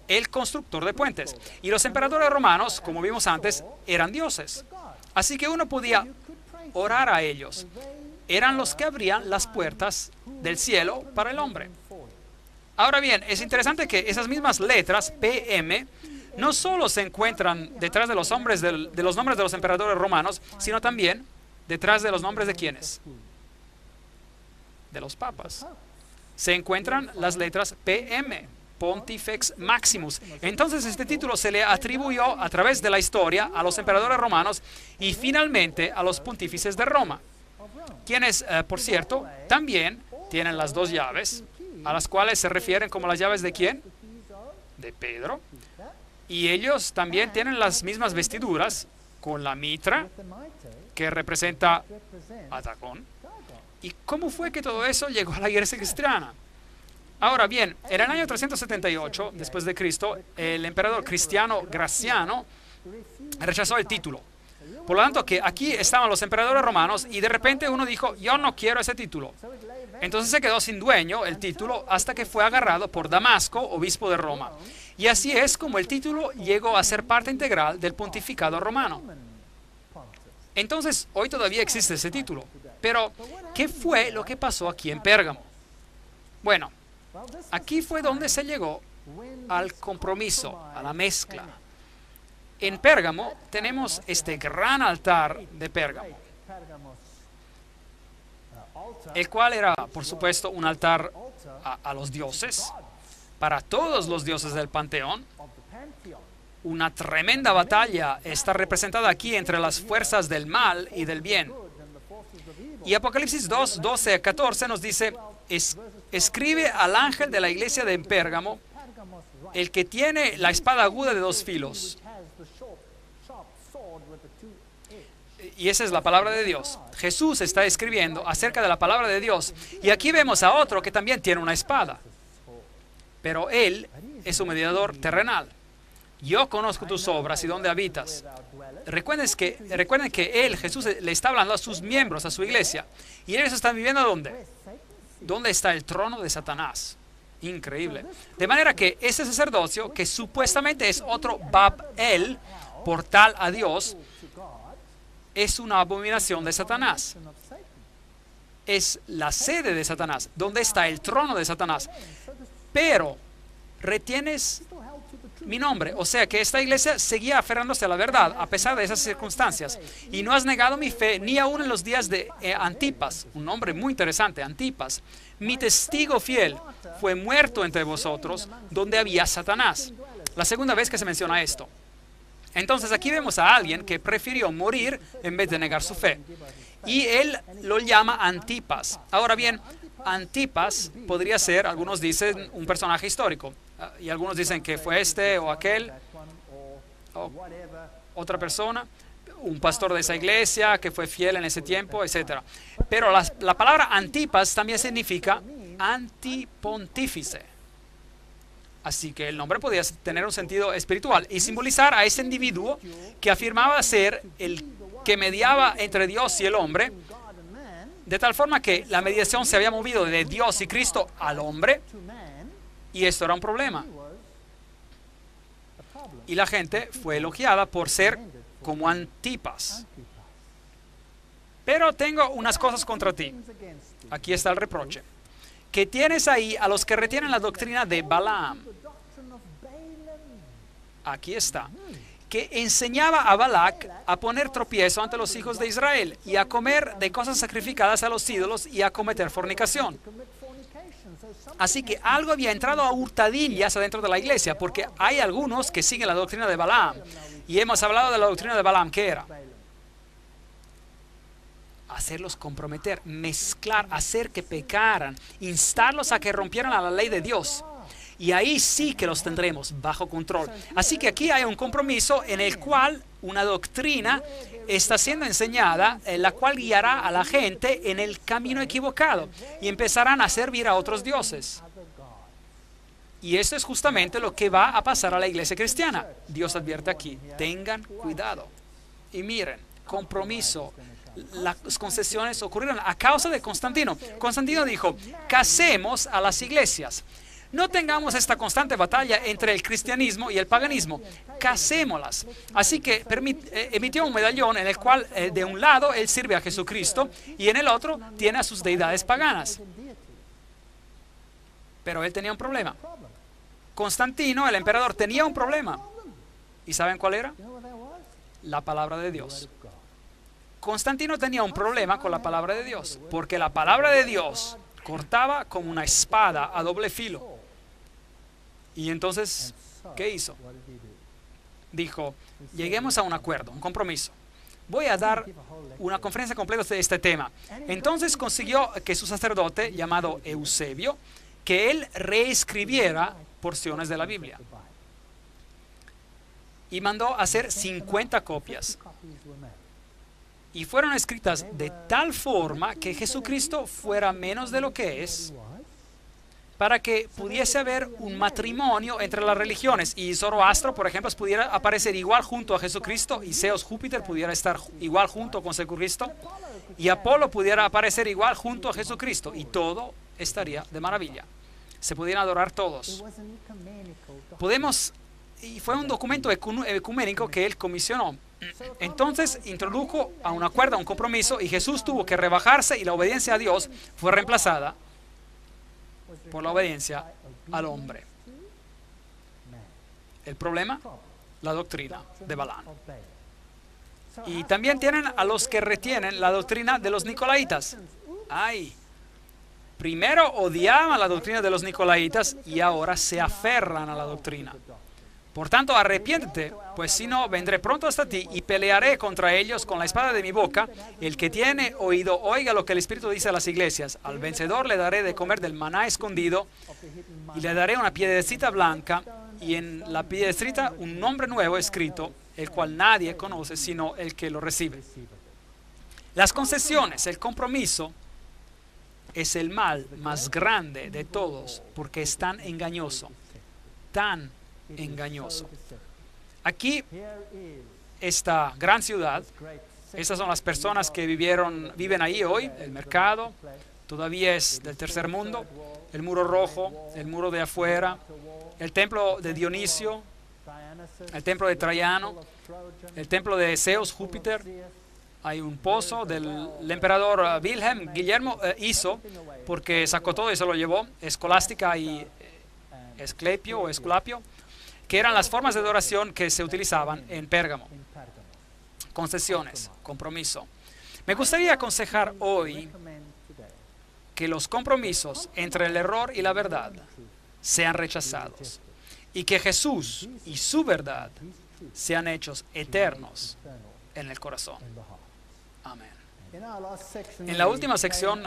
el constructor de puentes. Y los emperadores romanos, como vimos antes, eran dioses. Así que uno podía orar a ellos. Eran los que abrían las puertas del cielo para el hombre. Ahora bien, es interesante que esas mismas letras, PM, no solo se encuentran detrás de los nombres de los emperadores romanos, sino también detrás de los nombres de ¿quiénes? De los papas. Se encuentran las letras PM, Pontifex Maximus. Entonces este título se le atribuyó a través de la historia a los emperadores romanos y finalmente a los pontífices de Roma, quienes, por cierto, también tienen las dos llaves, a las cuales se refieren como las llaves de ¿quién? De Pedro. Y ellos también tienen las mismas vestiduras con la mitra, que representa a Dagón. ¿Y cómo fue que todo eso llegó a la iglesia cristiana? Ahora bien, en el año 378, después de Cristo, el emperador Cristiano Graciano rechazó el título. Por lo tanto, que aquí estaban los emperadores romanos y de repente uno dijo, yo no quiero ese título. Entonces se quedó sin dueño el título hasta que fue agarrado por Damasco, obispo de Roma. Y así es como el título llegó a ser parte integral del pontificado romano. Entonces, hoy todavía existe ese título. Pero, ¿qué fue lo que pasó aquí en Pérgamo? Bueno, aquí fue donde se llegó al compromiso, a la mezcla. En Pérgamo tenemos este gran altar de Pérgamo, el cual era, por supuesto, un altar a los dioses, para todos los dioses del panteón. Una tremenda batalla está representada aquí entre las fuerzas del mal y del bien. Y Apocalipsis 2, 12 a 14 nos dice, escribe al ángel de la iglesia de Pérgamo, el que tiene la espada aguda de dos filos. Y esa es la palabra de Dios. Jesús está escribiendo acerca de la palabra de Dios. Y aquí vemos a otro que también tiene una espada. Pero él es un mediador terrenal. Yo conozco tus obras y dónde habitas. Recuerden que él, Jesús, le está hablando a sus miembros, a su iglesia. Y ellos están viviendo ¿dónde? ¿Dónde está el trono de Satanás? Increíble. De manera que ese sacerdocio, que supuestamente es otro Babel, portal a Dios, es una abominación de Satanás. Es la sede de Satanás, donde está el trono de Satanás. Pero retienes mi nombre. O sea que esta iglesia seguía aferrándose a la verdad a pesar de esas circunstancias. Y no has negado mi fe ni aún en los días de Antipas, un nombre muy interesante, Antipas. Mi testigo fiel fue muerto entre vosotros donde había Satanás. La segunda vez que se menciona esto. Entonces aquí vemos a alguien que prefirió morir en vez de negar su fe. Y él lo llama Antipas. Ahora bien, Antipas podría ser, algunos dicen, un personaje histórico. Y algunos dicen que fue este o aquel, o otra persona, un pastor de esa iglesia que fue fiel en ese tiempo, etc. Pero la palabra Antipas también significa antipontífice. Así que el nombre podía tener un sentido espiritual y simbolizar a ese individuo que afirmaba ser el que mediaba entre Dios y el hombre, de tal forma que la mediación se había movido de Dios y Cristo al hombre, y esto era un problema. Y la gente fue elogiada por ser como Antipas. Pero tengo unas cosas contra ti. Aquí está el reproche. Que tienes ahí a los que retienen la doctrina de Balaam. Aquí está. Que enseñaba a Balac a poner tropiezo ante los hijos de Israel y a comer de cosas sacrificadas a los ídolos y a cometer fornicación. Así que algo había entrado a hurtadillas adentro de la iglesia, porque hay algunos que siguen la doctrina de Balaam. Y hemos hablado de la doctrina de Balaam, ¿qué era? Hacerlos comprometer, mezclar, hacer que pecaran, instarlos a que rompieran a la ley de Dios. Y ahí sí que los tendremos bajo control. Así que aquí hay un compromiso en el cual una doctrina está siendo enseñada, la cual guiará a la gente en el camino equivocado y empezarán a servir a otros dioses. Y esto es justamente lo que va a pasar a la iglesia cristiana. Dios advierte aquí, tengan cuidado. Y miren, compromiso. Las concesiones ocurrieron a causa de Constantino. Constantino dijo, casemos a las iglesias. No tengamos esta constante batalla entre el cristianismo y el paganismo. Casémoslas. Así que emitió un medallón en el cual de un lado él sirve a Jesucristo y en el otro tiene a sus deidades paganas. Pero él tenía un problema. Constantino, el emperador, tenía un problema. ¿Y saben cuál era? La palabra de Dios. Constantino tenía un problema con la palabra de Dios, porque la palabra de Dios cortaba como una espada a doble filo. Y entonces, ¿qué hizo? Dijo, lleguemos a un acuerdo, un compromiso. Voy a dar una conferencia completa de este tema. Entonces consiguió que su sacerdote, llamado Eusebio, que él reescribiera porciones de la Biblia. Y mandó hacer 50 copias. Y fueron escritas de tal forma que Jesucristo fuera menos de lo que es, para que pudiese haber un matrimonio entre las religiones. Y Zoroastro, por ejemplo, pudiera aparecer igual junto a Jesucristo, y Zeus Júpiter pudiera estar igual junto con Jesucristo, y Apolo pudiera aparecer igual junto a Jesucristo, y todo estaría de maravilla. Se pudieran adorar todos. Y fue un documento ecuménico que él comisionó. Entonces introdujo a un acuerdo, a un compromiso, y Jesús tuvo que rebajarse y la obediencia a Dios fue reemplazada por la obediencia al hombre. El problema, la doctrina de Balaam. Y también tienen a los que retienen la doctrina de los nicolaitas. Primero odiaban la doctrina de los nicolaitas y ahora se aferran a la doctrina. Por tanto, arrepiéntete, pues si no, vendré pronto hasta ti y pelearé contra ellos con la espada de mi boca. El que tiene oído, oiga lo que el Espíritu dice a las iglesias. Al vencedor le daré de comer del maná escondido y le daré una piedrecita blanca y en la piedrecita un nombre nuevo escrito, el cual nadie conoce sino el que lo recibe. Las concesiones, el compromiso, es el mal más grande de todos porque es tan engañoso, tan engañoso. Aquí, esta gran ciudad, estas son las personas que viven ahí hoy. El mercado todavía es del tercer mundo. El muro rojo, el muro de afuera, el templo de Dionisio, el templo de Traiano, el templo de Zeus, Júpiter. Hay un pozo del emperador Guillermo hizo, porque sacó todo y se lo llevó, Escolástica y Esculapio, que eran las formas de adoración que se utilizaban en Pérgamo. Concesiones, compromiso. Me gustaría aconsejar hoy que los compromisos entre el error y la verdad sean rechazados y que Jesús y su verdad sean hechos eternos en el corazón. Amén. En la última sección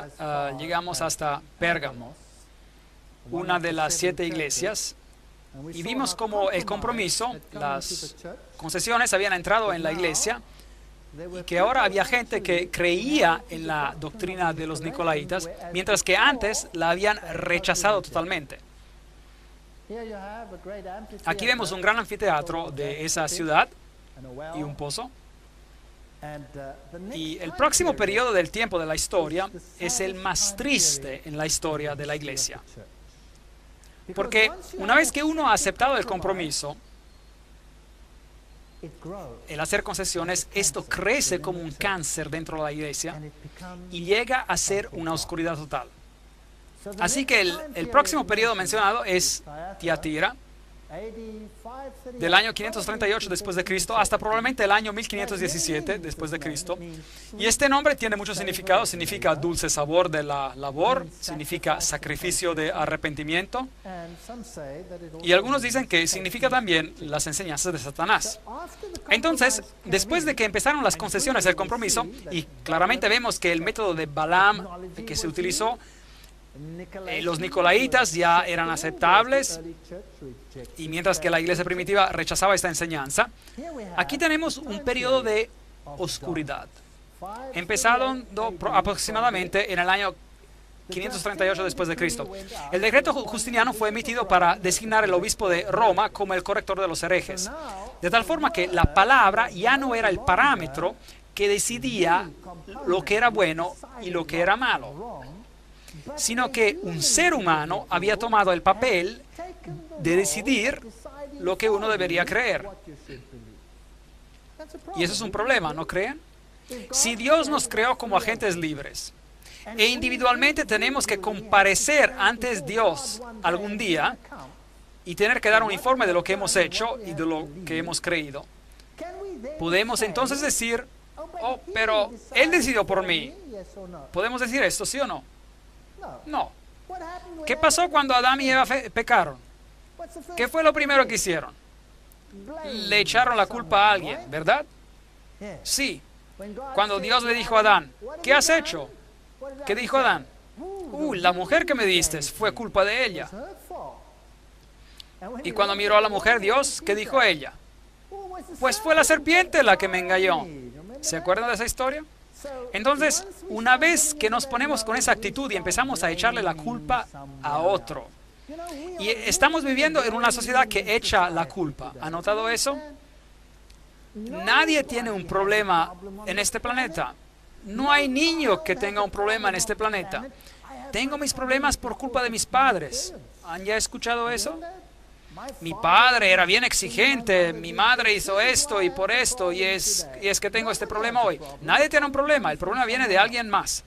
llegamos hasta Pérgamo, una de las 7 iglesias, y vimos cómo el compromiso, las concesiones habían entrado en la iglesia, y que ahora había gente que creía en la doctrina de los nicolaitas, mientras que antes la habían rechazado totalmente. Aquí vemos un gran anfiteatro de esa ciudad y un pozo. Y el próximo periodo del tiempo de la historia es el más triste en la historia de la iglesia. Porque una vez que uno ha aceptado el compromiso, el hacer concesiones, esto crece como un cáncer dentro de la iglesia y llega a ser una oscuridad total. Así que el próximo periodo mencionado es Tiatira, del año 538 después de Cristo hasta probablemente el año 1517 después de Cristo. Y este nombre tiene mucho significado. Significa dulce sabor de la labor, significa sacrificio de arrepentimiento. Y algunos dicen que significa también las enseñanzas de Satanás. Entonces, después de que empezaron las concesiones del compromiso, y claramente vemos que el método de Balaam que se utilizó, los nicolaitas ya eran aceptables, y mientras que la iglesia primitiva rechazaba esta enseñanza, aquí tenemos un periodo de oscuridad, empezando aproximadamente en el año 538 después de Cristo. El decreto justiniano fue emitido para designar el obispo de Roma como el corrector de los herejes, de tal forma que la palabra ya no era el parámetro que decidía lo que era bueno y lo que era malo, sino que un ser humano había tomado el papel de decidir lo que uno debería creer. Y eso es un problema, ¿no creen? Si Dios nos creó como agentes libres e individualmente tenemos que comparecer ante Dios algún día y tener que dar un informe de lo que hemos hecho y de lo que hemos creído, podemos entonces decir, oh, pero Él decidió por mí. ¿Podemos decir esto, sí o no? No. ¿Qué pasó cuando Adán y Eva pecaron? ¿Qué fue lo primero que hicieron? Le echaron la culpa a alguien, ¿verdad? Sí. Cuando Dios le dijo a Adán, ¿qué has hecho? ¿Qué dijo Adán? La mujer que me diste fue culpa de ella. Y cuando miró a la mujer, Dios, ¿qué dijo ella? Pues fue la serpiente la que me engañó. ¿Se acuerdan de esa historia? Entonces, una vez que nos ponemos con esa actitud y empezamos a echarle la culpa a otro, y estamos viviendo en una sociedad que echa la culpa. ¿Ha notado eso? Nadie tiene un problema en este planeta. No hay niño que tenga un problema en este planeta. Tengo mis problemas por culpa de mis padres. ¿Han ya escuchado eso? Mi padre era bien exigente, mi madre hizo esto y por esto, y es que tengo este problema hoy. Nadie tiene un problema, el problema viene de alguien más.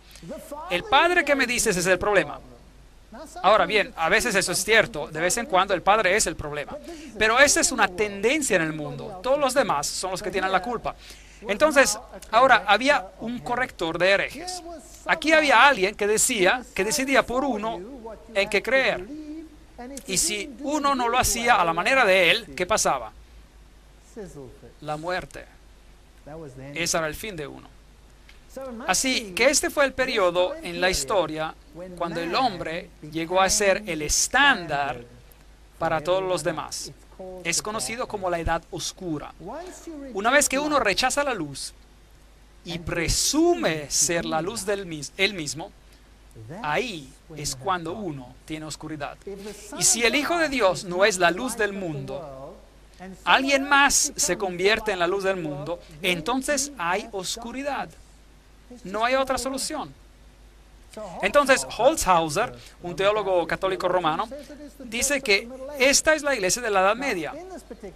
El padre que me dices es el problema. Ahora bien, a veces eso es cierto, de vez en cuando el padre es el problema. Pero esa es una tendencia en el mundo, todos los demás son los que tienen la culpa. Entonces, ahora había un corrector de herejes. Aquí había alguien que decidía por uno en qué creer. Y si uno no lo hacía a la manera de él, ¿qué pasaba? La muerte. Ese era el fin de uno. Así que este fue el periodo en la historia cuando el hombre llegó a ser el estándar para todos los demás. Es conocido como la Edad Oscura. Una vez que uno rechaza la luz y presume ser la luz del él mismo, ahí es cuando uno tiene oscuridad. Y si el Hijo de Dios no es la luz del mundo, alguien más se convierte en la luz del mundo, entonces hay oscuridad. No hay otra solución. Entonces, Holzhauser, un teólogo católico romano, dice que esta es la iglesia de la Edad Media.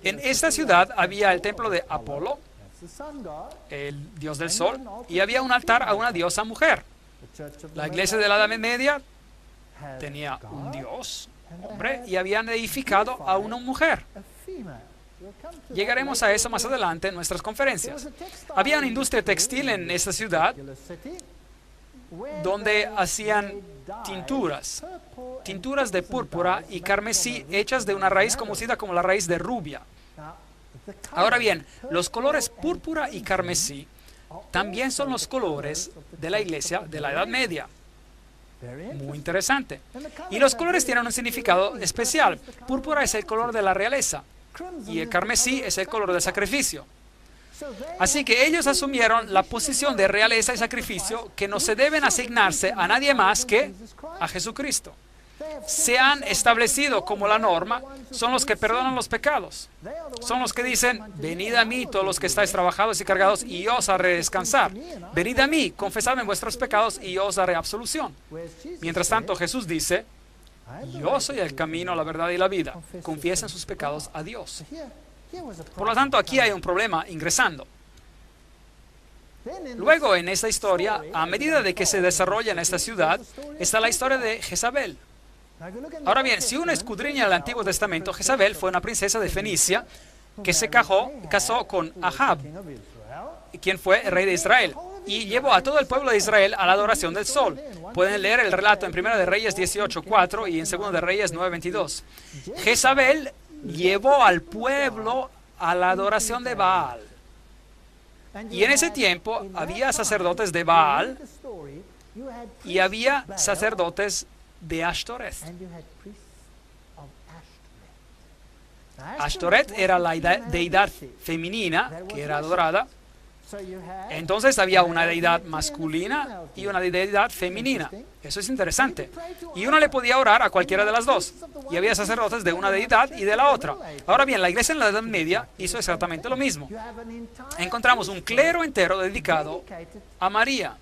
En esta ciudad había el templo de Apolo, el dios del sol, y había un altar a una diosa mujer. La iglesia de la Edad Media tenía un dios, hombre, y habían edificado a una mujer. Llegaremos a eso más adelante en nuestras conferencias. Había una industria textil en esta ciudad donde hacían tinturas de púrpura y carmesí hechas de una raíz conocida como la raíz de rubia. Ahora bien, los colores púrpura y carmesí también son los colores de la iglesia de la Edad Media. Muy interesante. Y los colores tienen un significado especial. Púrpura es el color de la realeza y el carmesí es el color del sacrificio. Así que ellos asumieron la posición de realeza y sacrificio que no se deben asignarse a nadie más que a Jesucristo. Se han establecido como la norma, son los que perdonan los pecados. Son los que dicen, venid a mí todos los que estáis trabajados y cargados y yo os haré descansar. Venid a mí, confesadme vuestros pecados y yo os daré absolución. Mientras tanto Jesús dice, yo soy el camino, la verdad y la vida. Confiesen sus pecados a Dios. Por lo tanto, aquí hay un problema ingresando. Luego en esta historia, a medida de que se desarrolla en esta ciudad, está la historia de Jezabel. Ahora bien, si uno escudriña el Antiguo Testamento, Jezabel fue una princesa de Fenicia que se casó con Ahab, quien fue el rey de Israel, y llevó a todo el pueblo de Israel a la adoración del sol. Pueden leer el relato en 1 de Reyes 18:4 y en 2 de Reyes 9:22. Jezabel llevó al pueblo a la adoración de Baal. Y en ese tiempo había sacerdotes de Baal y había sacerdotes de Ashtoreth. Ashtoreth era la deidad femenina que era adorada. Entonces había una deidad masculina y una deidad femenina. Eso es interesante. Y uno le podía orar a cualquiera de las dos. Y había sacerdotes de una deidad y de la otra. Ahora bien, la iglesia en la Edad Media hizo exactamente lo mismo. Encontramos un clero entero dedicado a María.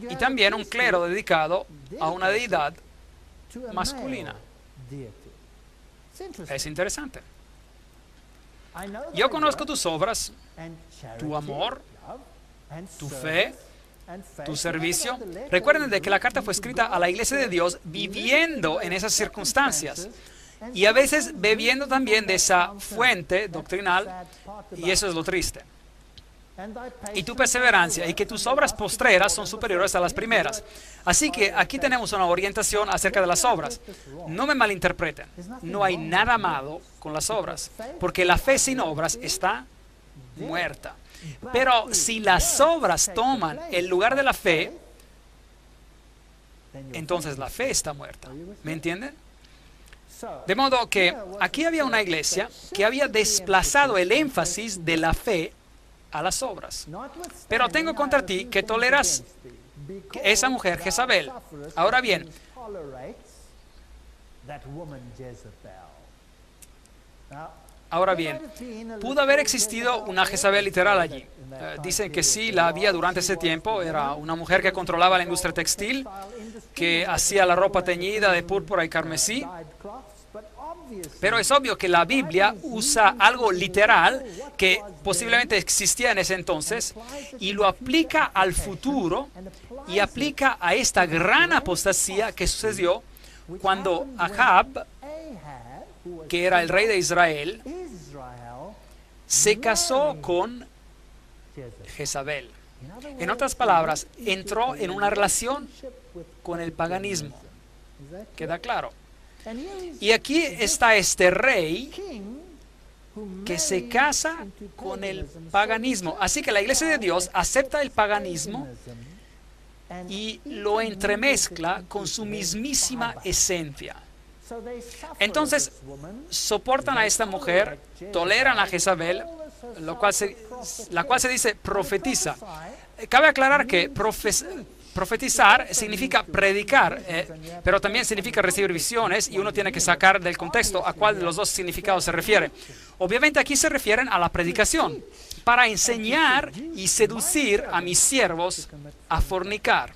Y también un clero dedicado a una deidad masculina. Es interesante. Yo conozco tus obras, tu amor, tu fe, tu servicio. Recuerden de que la carta fue escrita a la iglesia de Dios viviendo en esas circunstancias y a veces bebiendo también de esa fuente doctrinal, y eso es lo triste. Y tu perseverancia y que tus obras postreras son superiores a las primeras. Así que aquí tenemos una orientación acerca de las obras. No me malinterpreten, no hay nada malo con las obras, porque la fe sin obras está muerta. Pero si las obras toman el lugar de la fe, entonces la fe está muerta. ¿Me entienden? De modo que aquí había una iglesia que había desplazado el énfasis de la fe a las obras. Pero tengo contra ti que toleras esa mujer Jezabel. Ahora bien, pudo haber existido una Jezabel literal allí. Dicen que sí, la había durante ese tiempo. Era una mujer que controlaba la industria textil, que hacía la ropa teñida de púrpura y carmesí. Pero es obvio que la Biblia usa algo literal que posiblemente existía en ese entonces y lo aplica al futuro y aplica a esta gran apostasía que sucedió cuando Ahab, que era el rey de Israel, se casó con Jezabel. En otras palabras, entró en una relación con el paganismo. ¿Queda claro? Y aquí está este rey que se casa con el paganismo. Así que la iglesia de Dios acepta el paganismo y lo entremezcla con su mismísima esencia. Entonces, soportan a esta mujer, toleran a Jezabel, la cual se dice profetiza. Cabe aclarar que profetizar significa predicar, pero también significa recibir visiones y uno tiene que sacar del contexto a cuál de los dos significados se refiere. Obviamente aquí se refieren a la predicación, para enseñar y seducir a mis siervos a fornicar,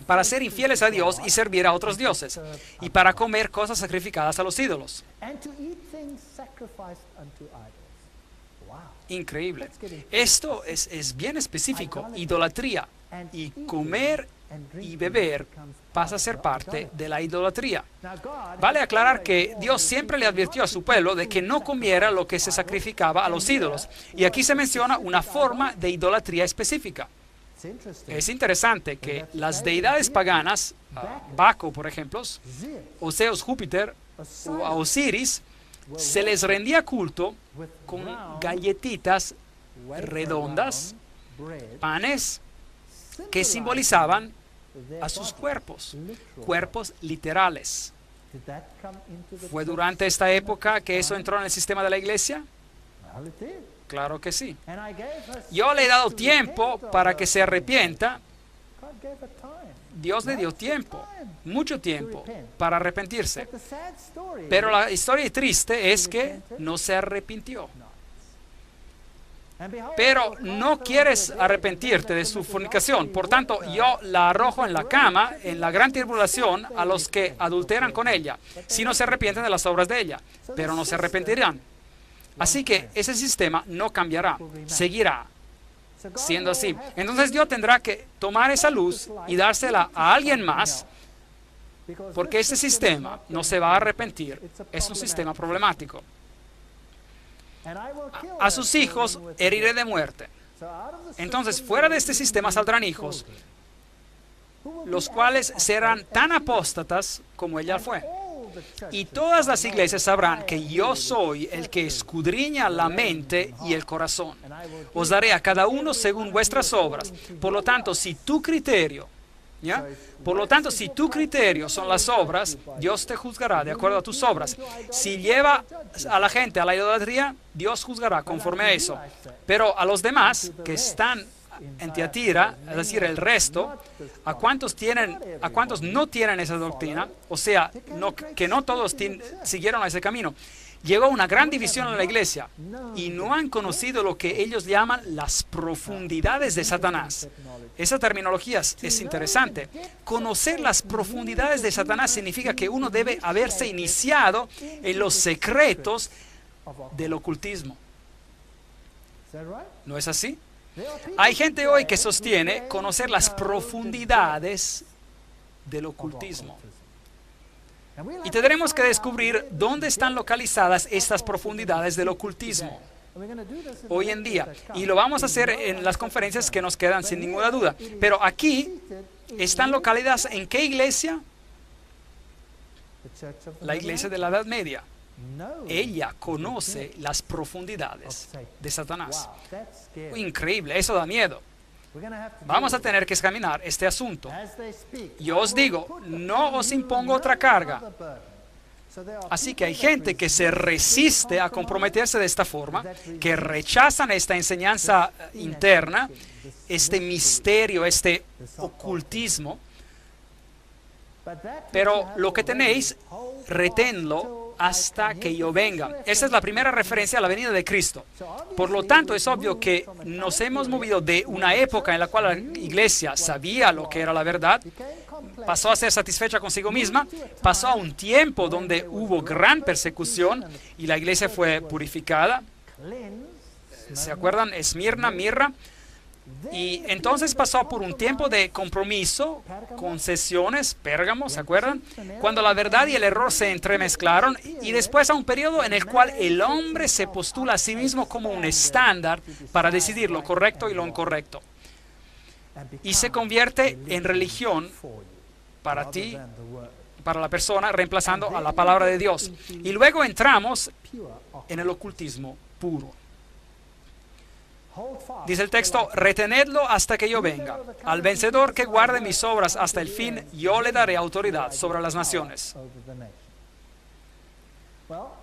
para ser infieles a Dios y servir a otros dioses, y para comer cosas sacrificadas a los ídolos. Increíble. Esto es bien específico, idolatría. Y comer y beber pasa a ser parte de la idolatría. Vale aclarar que Dios siempre le advirtió a su pueblo de que no comiera lo que se sacrificaba a los ídolos. Y aquí se menciona una forma de idolatría específica. Es interesante que las deidades paganas, Baco por ejemplo, o Zeus Júpiter, o a Osiris, se les rendía culto con galletitas redondas, panes que simbolizaban a sus cuerpos literales. ¿Fue durante esta época que eso entró en el sistema de la iglesia? Claro que sí. Yo le he dado tiempo para que se arrepienta. Dios le dio tiempo, mucho tiempo, para arrepentirse. Pero la historia triste es que no se arrepintió. Pero no quieres arrepentirte de su fornicación. Por tanto, yo la arrojo en la cama, en la gran tribulación, a los que adulteran con ella, si no se arrepienten de las obras de ella. Pero no se arrepentirán. Así que ese sistema no cambiará, seguirá siendo así. Entonces Dios tendrá que tomar esa luz y dársela a alguien más, porque ese sistema no se va a arrepentir. Es un sistema problemático. A sus hijos heriré de muerte. Entonces, fuera de este sistema saldrán hijos, los cuales serán tan apóstatas como ella fue. Y todas las iglesias sabrán que yo soy el que escudriña la mente y el corazón. Os daré a cada uno según vuestras obras. Por lo tanto, si tu criterio, son las obras, Dios te juzgará de acuerdo a tus obras. Si lleva a la gente a la idolatría, Dios juzgará conforme a eso. Pero a los demás que están en Tiatira, es decir, el resto, a cuántos no tienen esa doctrina, o sea, que no todos siguieron ese camino, llegó una gran división en la iglesia y no han conocido lo que ellos llaman las profundidades de Satanás. Esa terminología es interesante. Conocer las profundidades de Satanás significa que uno debe haberse iniciado en los secretos del ocultismo. ¿No es así? Hay gente hoy que sostiene conocer las profundidades del ocultismo. Y tendremos que descubrir dónde están localizadas estas profundidades del ocultismo hoy en día. Y lo vamos a hacer en las conferencias que nos quedan, sin ninguna duda. Pero aquí están localizadas ¿en qué iglesia? La iglesia de la Edad Media. Ella conoce las profundidades de Satanás. Increíble, eso da miedo. Vamos a tener que examinar este asunto. Yo os digo, no os impongo otra carga. Así que hay gente que se resiste a comprometerse de esta forma, que rechazan esta enseñanza interna, este misterio, este ocultismo. Pero lo que tenéis, reténlo hasta que yo venga. Esa es la primera referencia a la venida de Cristo. Por lo tanto, es obvio que nos hemos movido de una época en la cual la iglesia sabía lo que era la verdad, pasó a ser satisfecha consigo misma, pasó a un tiempo donde hubo gran persecución y la iglesia fue purificada. ¿Se acuerdan? Esmirna, Mirra. Y entonces pasó por un tiempo de compromiso, concesiones, Pérgamo, ¿se acuerdan? Cuando la verdad y el error se entremezclaron, y después a un periodo en el cual el hombre se postula a sí mismo como un estándar para decidir lo correcto y lo incorrecto. Y se convierte en religión para ti, para la persona, reemplazando a la palabra de Dios. Y luego entramos en el ocultismo puro. Dice el texto, retenedlo hasta que yo venga. Al vencedor que guarde mis obras hasta el fin, yo le daré autoridad sobre las naciones.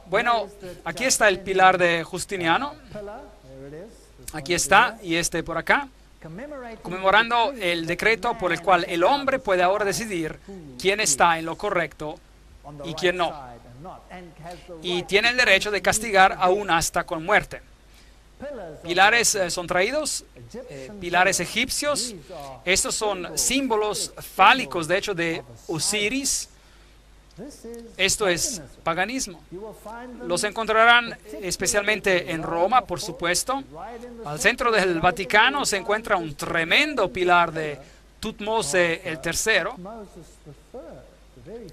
Bueno, aquí está el pilar de Justiniano. Aquí está, y este por acá, conmemorando el decreto por el cual el hombre puede ahora decidir quién está en lo correcto y quién no. Y tiene el derecho de castigar aún hasta con muerte. Pilares son traídos, pilares egipcios. Estos son símbolos fálicos, de hecho, de Osiris. Esto es paganismo. Los encontrarán especialmente en Roma, por supuesto. Al centro del Vaticano se encuentra un tremendo pilar de Tutmose el III,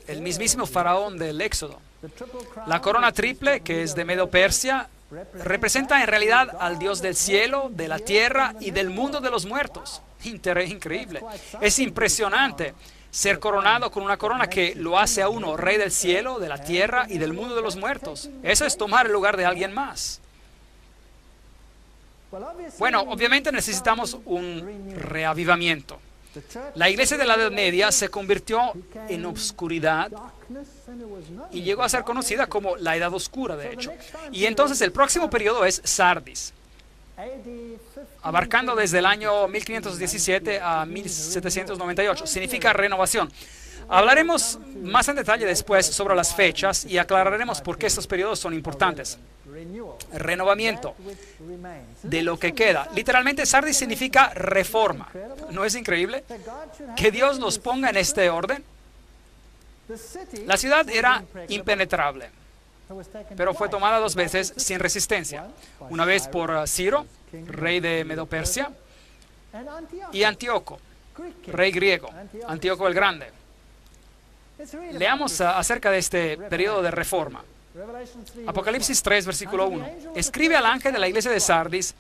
el mismísimo faraón del Éxodo. La corona triple, que es de Medo-Persia, representa en realidad al Dios del cielo, de la tierra y del mundo de los muertos. Increíble. Es impresionante ser coronado con una corona que lo hace a uno rey del cielo, de la tierra y del mundo de los muertos. Eso es tomar el lugar de alguien más. Bueno, obviamente necesitamos un reavivamiento. La iglesia de la Edad Media se convirtió en obscuridad y llegó a ser conocida como la Edad Oscura, de hecho. Y entonces el próximo periodo es Sardis, abarcando desde el año 1517 a 1798. Significa renovación. Hablaremos más en detalle después sobre las fechas y aclararemos por qué estos periodos son importantes. Renovamiento de lo que queda. Literalmente, Sardis significa reforma. ¿No es increíble que Dios nos ponga en este orden? La ciudad era impenetrable, pero fue tomada 2 veces sin resistencia. Una vez por Ciro, rey de Medo-Persia, y Antíoco, rey griego, Antíoco el Grande. Leamos acerca de este periodo de reforma. Apocalipsis 3, versículo 1. Escribe al ángel de la iglesia de Sardis,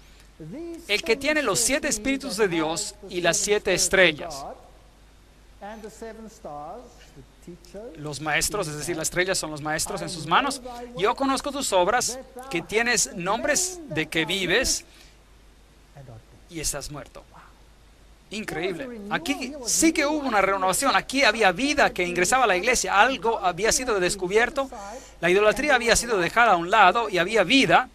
el que tiene los 7 espíritus de Dios y las 7 estrellas. Los maestros, es decir, las estrellas son los maestros en sus manos. Yo conozco tus obras, que tienes nombres de que vives y estás muerto. Increíble. Aquí sí que hubo una renovación. Aquí había vida que ingresaba a la iglesia. Algo había sido descubierto. La idolatría había sido dejada a un lado y había vida.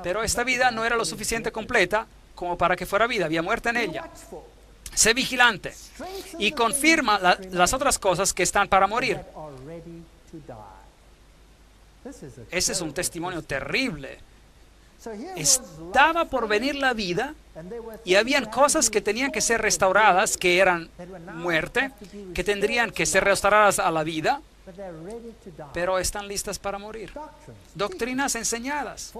Pero esta vida no era lo suficiente completa como para que fuera vida. Había muerte en ella. Sé vigilante y confirma las otras cosas que están para morir. Ese es un testimonio terrible. Estaba por venir la vida y habían cosas que tenían que ser restauradas, que eran muerte, que tendrían que ser restauradas a la vida, pero están listas para morir. Doctrinas enseñadas,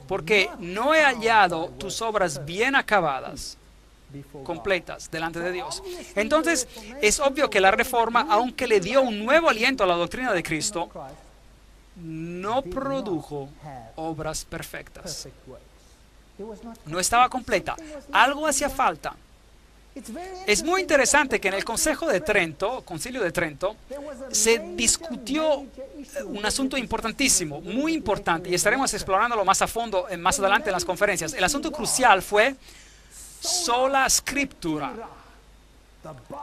porque no he hallado tus obras bien acabadas, completas delante de Dios. Entonces es obvio que la reforma, aunque le dio un nuevo aliento a la doctrina de Cristo, no produjo obras perfectas. No estaba completa. Algo hacía falta. Es muy interesante que en el Concilio de Trento, se discutió un asunto importantísimo, muy importante, y estaremos explorándolo más a fondo más adelante en las conferencias. El asunto crucial fue sola scriptura,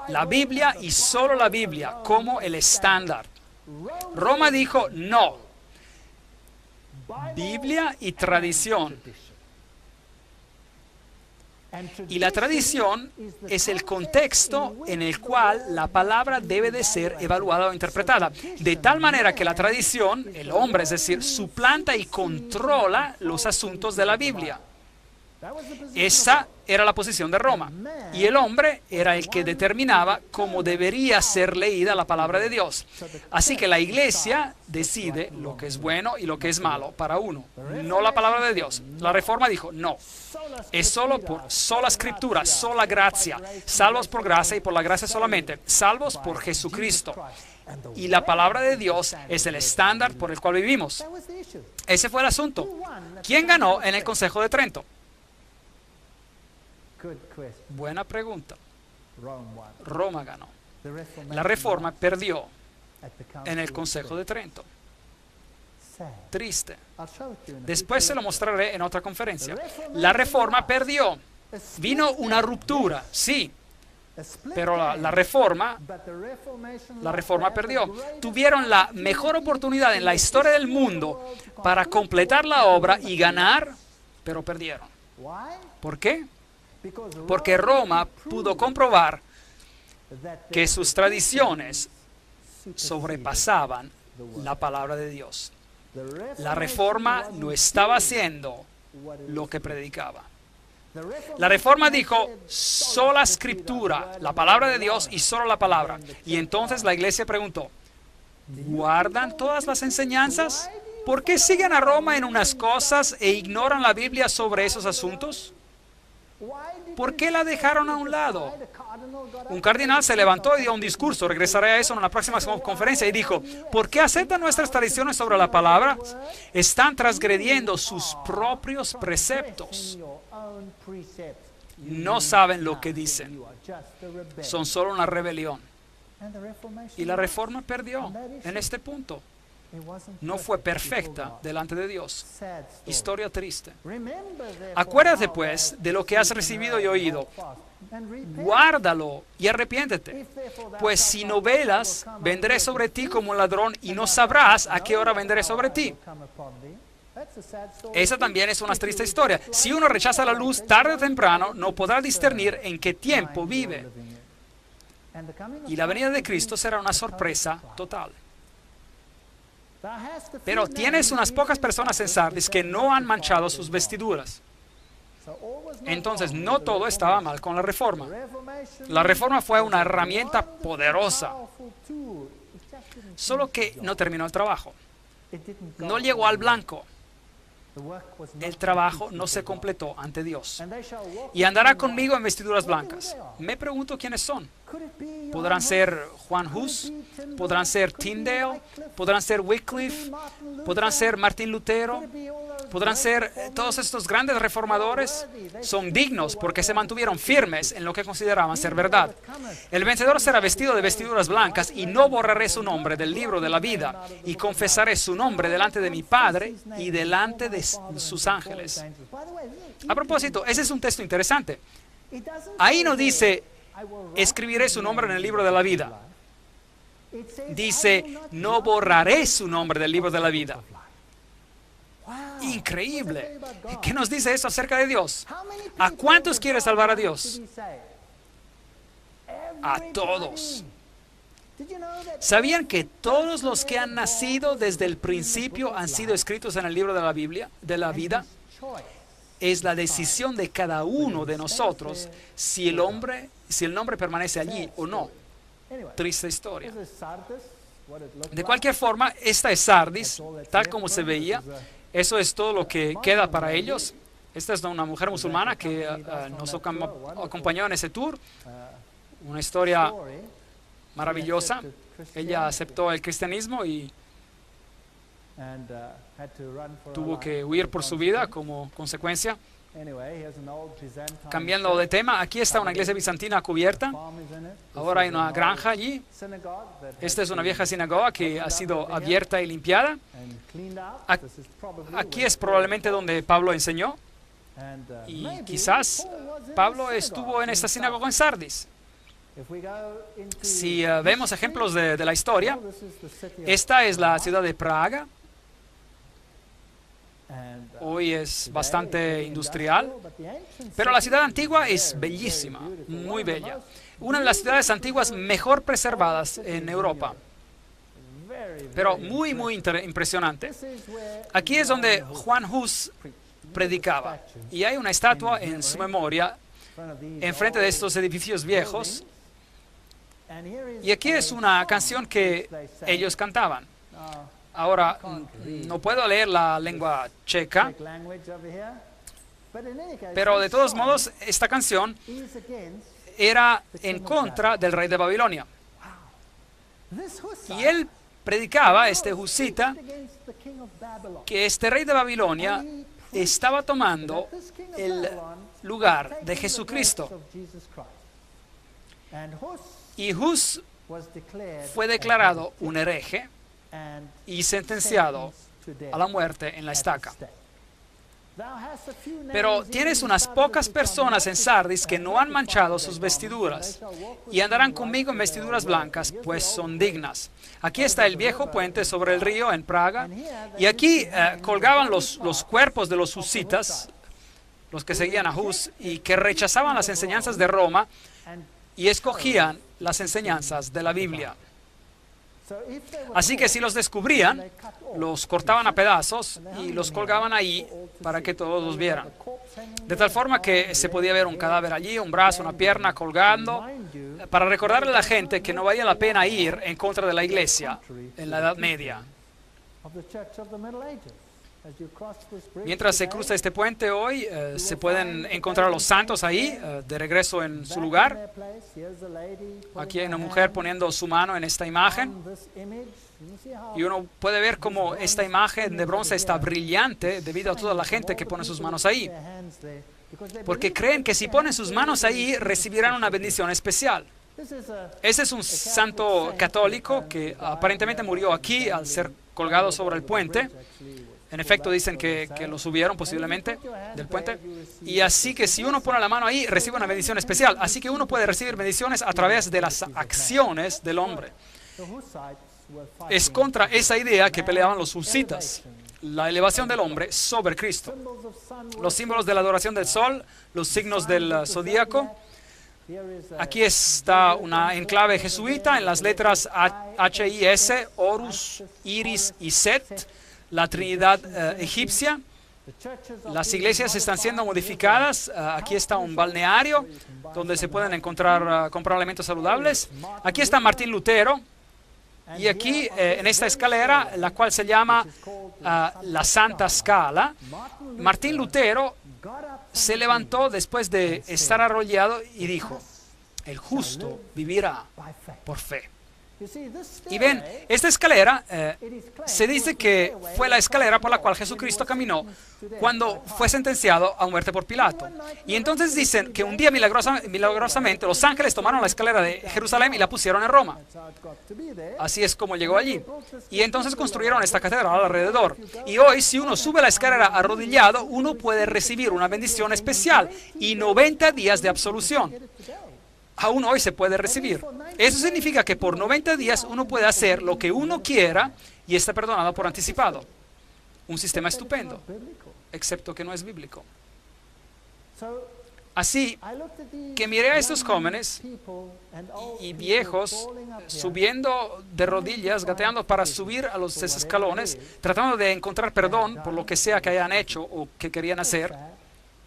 la Biblia y solo la Biblia como el estándar. Roma dijo no. Biblia y tradición. Y la tradición es el contexto en el cual la palabra debe de ser evaluada o interpretada. De tal manera que la tradición, el hombre, es decir, suplanta y controla los asuntos de la Biblia. Esa era la posición de Roma. Y el hombre era el que determinaba cómo debería ser leída la palabra de Dios. Así que la iglesia decide lo que es bueno y lo que es malo para uno, no la palabra de Dios. La reforma dijo, no, es solo por sola escritura, sola gracia, salvos por gracia y por la gracia solamente, salvos por Jesucristo. Y la palabra de Dios es el estándar por el cual vivimos. Ese fue el asunto. ¿Quién ganó en el Consejo de Trento? Buena pregunta. Roma ganó. La reforma perdió en el Consejo de Trento. Triste. Después se lo mostraré en otra conferencia. La reforma perdió. Vino una ruptura, sí, pero la reforma perdió. Tuvieron la mejor oportunidad en la historia del mundo para completar la obra y ganar, pero perdieron. ¿Por qué? Porque Roma pudo comprobar que sus tradiciones sobrepasaban la palabra de Dios. La reforma no estaba haciendo lo que predicaba. La reforma dijo sola escritura, la palabra de Dios y solo la palabra. Y entonces la iglesia preguntó, ¿guardan todas las enseñanzas? ¿Por qué siguen a Roma en unas cosas e ignoran la Biblia sobre esos asuntos? ¿Por qué la dejaron a un lado? Un cardenal se levantó y dio un discurso, regresaré a eso en una próxima conferencia, y dijo, ¿por qué aceptan nuestras tradiciones sobre la palabra? Están transgrediendo sus propios preceptos. no saben lo que dicen. Son solo una rebelión. Y la Reforma perdió en este punto. No fue perfecta delante de Dios. Historia triste. Acuérdate pues de lo que has recibido y oído. Guárdalo y arrepiéntete. Pues si no velas, vendré sobre ti como un ladrón y no sabrás a qué hora vendré sobre ti. Esa también es una triste historia. Si uno rechaza la luz tarde o temprano, no podrá discernir en qué tiempo vive. Y la venida de Cristo será una sorpresa total. Pero tienes unas pocas personas en Sardis que no han manchado sus vestiduras. Entonces, no todo estaba mal con la Reforma. La Reforma fue una herramienta poderosa, solo que no terminó el trabajo. No llegó al blanco. El trabajo no se completó ante Dios. Y andará conmigo en vestiduras blancas. Me pregunto quiénes son. ¿Podrán ser Juan Hus? ¿Podrán ser Tyndale? ¿Podrán ser Wycliffe? ¿Podrán ser Martín Lutero? ¿Podrán ser todos estos grandes reformadores? Son dignos porque se mantuvieron firmes en lo que consideraban ser verdad. El vencedor será vestido de vestiduras blancas y no borraré su nombre del libro de la vida y confesaré su nombre delante de mi Padre y delante de sus ángeles. A propósito, ese es un texto interesante. Ahí no dice, escribiré su nombre en el libro de la vida. Dice, no borraré su nombre del libro de la vida. Increíble. ¿Qué nos dice eso acerca de Dios? ¿A cuántos quiere salvar a Dios? A todos. ¿Sabían que todos los que han nacido desde el principio han sido escritos en el libro de la Biblia, de la vida? Es la decisión de cada uno de nosotros si el nombre permanece allí o no. Triste historia. De cualquier forma, esta es Sardis, tal como se veía. Eso es todo lo que queda para ellos. Esta es una mujer musulmana que nos acompañó en ese tour. Una historia maravillosa. Ella aceptó el cristianismo y tuvo que huir por su vida como consecuencia. Cambiando de tema, aquí está una iglesia bizantina cubierta. Ahora hay una granja allí. Esta es una vieja sinagoga que ha sido abierta y limpiada. Aquí es probablemente donde Pablo enseñó. Y quizás Pablo estuvo en esta sinagoga en Sardis. Si vemos ejemplos de la historia, esta es la ciudad de Praga. Hoy es bastante industrial, pero la ciudad antigua es bellísima, muy bella. Una de las ciudades antiguas mejor preservadas en Europa, pero muy impresionante. Aquí es donde Juan Hus predicaba, y hay una estatua en su memoria enfrente de estos edificios viejos. Y aquí es una canción que ellos cantaban. Ahora, no puedo leer la lengua checa, pero de todos modos, esta canción era en contra del rey de Babilonia. Y él predicaba, este husita, que este rey de Babilonia estaba tomando el lugar de Jesucristo. Y Hus fue declarado un hereje y sentenciado a la muerte en la estaca. Pero tienes unas pocas personas en Sardis que no han manchado sus vestiduras y andarán conmigo en vestiduras blancas, pues son dignas. Aquí está el viejo puente sobre el río en Praga, y aquí colgaban los cuerpos de los husitas, los que seguían a Hus y que rechazaban las enseñanzas de Roma y escogían las enseñanzas de la Biblia. Así que si los descubrían, los cortaban a pedazos y los colgaban ahí para que todos los vieran. De tal forma que se podía ver un cadáver allí, un brazo, una pierna colgando, para recordarle a la gente que no valía la pena ir en contra de la iglesia en la Edad Media. Mientras se cruza este puente hoy, se pueden encontrar los santos ahí, de regreso en su lugar. Aquí hay una mujer poniendo su mano en esta imagen. Y uno puede ver cómo esta imagen de bronce está brillante debido a toda la gente que pone sus manos ahí. porque creen que si ponen sus manos ahí recibirán una bendición especial. Ese es un santo católico que aparentemente murió aquí al ser colgado sobre el puente. En efecto, dicen que lo subieron posiblemente del puente. Y así que si uno pone la mano ahí, recibe una bendición especial. Así que uno puede recibir bendiciones a través de las acciones del hombre. Es contra esa idea que peleaban los husitas, la elevación del hombre sobre Cristo. Los símbolos de la adoración del sol, los signos del zodíaco. Aquí está una enclave jesuita en las letras H-I-S, Horus, Iris y Set, la Trinidad egipcia. Las iglesias están siendo modificadas. Aquí está un balneario donde se pueden comprar alimentos saludables. Aquí está Martín Lutero. Y aquí, en esta escalera, la cual se llama la Santa Scala, Martín Lutero se levantó después de estar arrollado y dijo: el justo vivirá por fe. Y ven, esta escalera se dice que fue la escalera por la cual Jesucristo caminó cuando fue sentenciado a muerte por Pilato. Y entonces dicen que un día milagrosamente los ángeles tomaron la escalera de Jerusalén y la pusieron en Roma. Así es como llegó allí. Y entonces construyeron esta catedral alrededor. Y hoy, si uno sube la escalera arrodillado, uno puede recibir una bendición especial y 90 días de absolución. Aún hoy se puede recibir. Eso significa que por 90 días uno puede hacer lo que uno quiera y está perdonado por anticipado. Un sistema estupendo, excepto que no es bíblico. Así que miré a estos jóvenes y viejos subiendo de rodillas, gateando para subir a los escalones, tratando de encontrar perdón por lo que sea que hayan hecho o que querían hacer.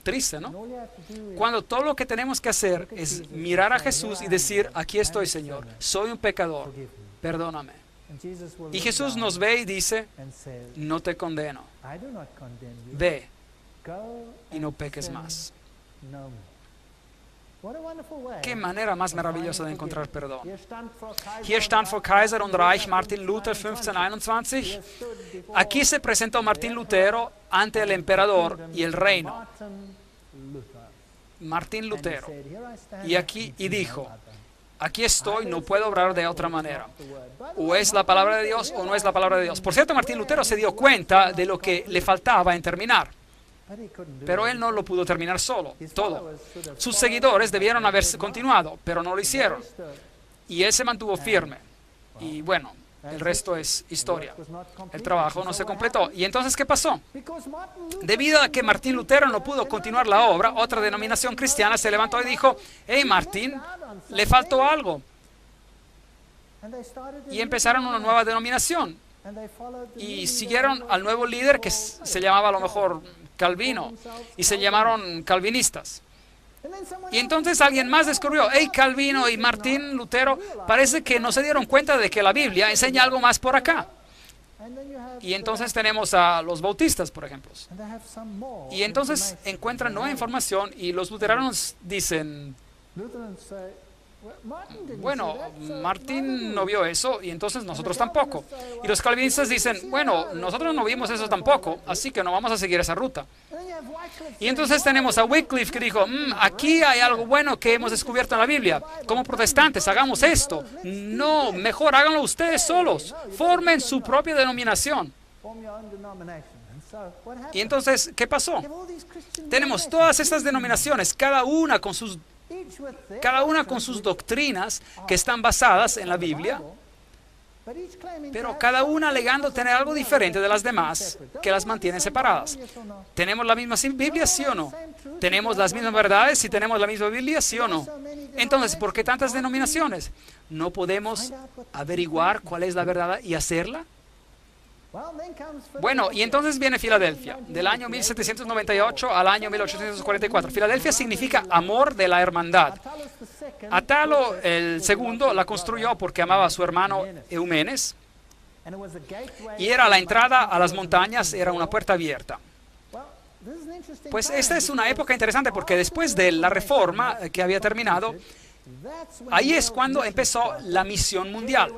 Triste, ¿no? Cuando todo lo que tenemos que hacer es mirar a Jesús y decir: aquí estoy, Señor, soy un pecador, perdóname. Y Jesús nos ve y dice: no te condeno, ve y no peques más. Qué manera más maravillosa de encontrar perdón. Hier stand vor Kaiser und Reich Martin Luther 1521. Aquí se presentó Martín Lutero ante el emperador y el reino. Martín Lutero. Y dijo: aquí estoy, no puedo obrar de otra manera. O es la palabra de Dios o no es la palabra de Dios. Por cierto, Martín Lutero se dio cuenta de lo que le faltaba en terminar. Pero él no lo pudo terminar solo, todo. Sus seguidores debieron haber continuado, pero no lo hicieron. Y él se mantuvo firme. Y bueno, el resto es historia. El trabajo no se completó. ¿Y entonces qué pasó? Debido a que Martín Lutero no pudo continuar la obra, otra denominación cristiana se levantó y dijo: hey, Martín, le faltó algo. Y empezaron una nueva denominación. Y siguieron al nuevo líder que se llamaba a lo mejor Calvino, y se llamaron calvinistas. Y entonces alguien más descubrió: hey, Calvino y Martín Lutero parece que no se dieron cuenta de que la Biblia enseña algo más por acá. Y entonces tenemos a los bautistas, por ejemplo. Y entonces encuentran nueva información y los luteranos dicen: bueno, Martín no vio eso y entonces nosotros tampoco. Y los calvinistas dicen: bueno, nosotros no vimos eso tampoco, así que no vamos a seguir esa ruta. Y entonces tenemos a Wycliffe que dijo: aquí hay algo bueno que hemos descubierto en la Biblia. Como protestantes, hagamos esto. No, mejor háganlo ustedes solos. Formen su propia denominación. Y entonces, ¿qué pasó? Tenemos todas estas denominaciones, cada una con sus doctrinas que están basadas en la Biblia, pero cada una alegando tener algo diferente de las demás que las mantienen separadas. ¿Tenemos la misma Biblia, sí o no? ¿Tenemos las mismas verdades si tenemos la misma Biblia, sí o no? Entonces, ¿por qué tantas denominaciones? ¿No podemos averiguar cuál es la verdad y hacerla? Bueno, y entonces viene Filadelfia, del año 1798 al año 1844. Filadelfia significa amor de la hermandad. Atalo el segundo la construyó porque amaba a su hermano Eumenes, y era la entrada a las montañas, era una puerta abierta. Pues esta es una época interesante porque después de la reforma que había terminado, Ahí es cuando empezó la misión mundial.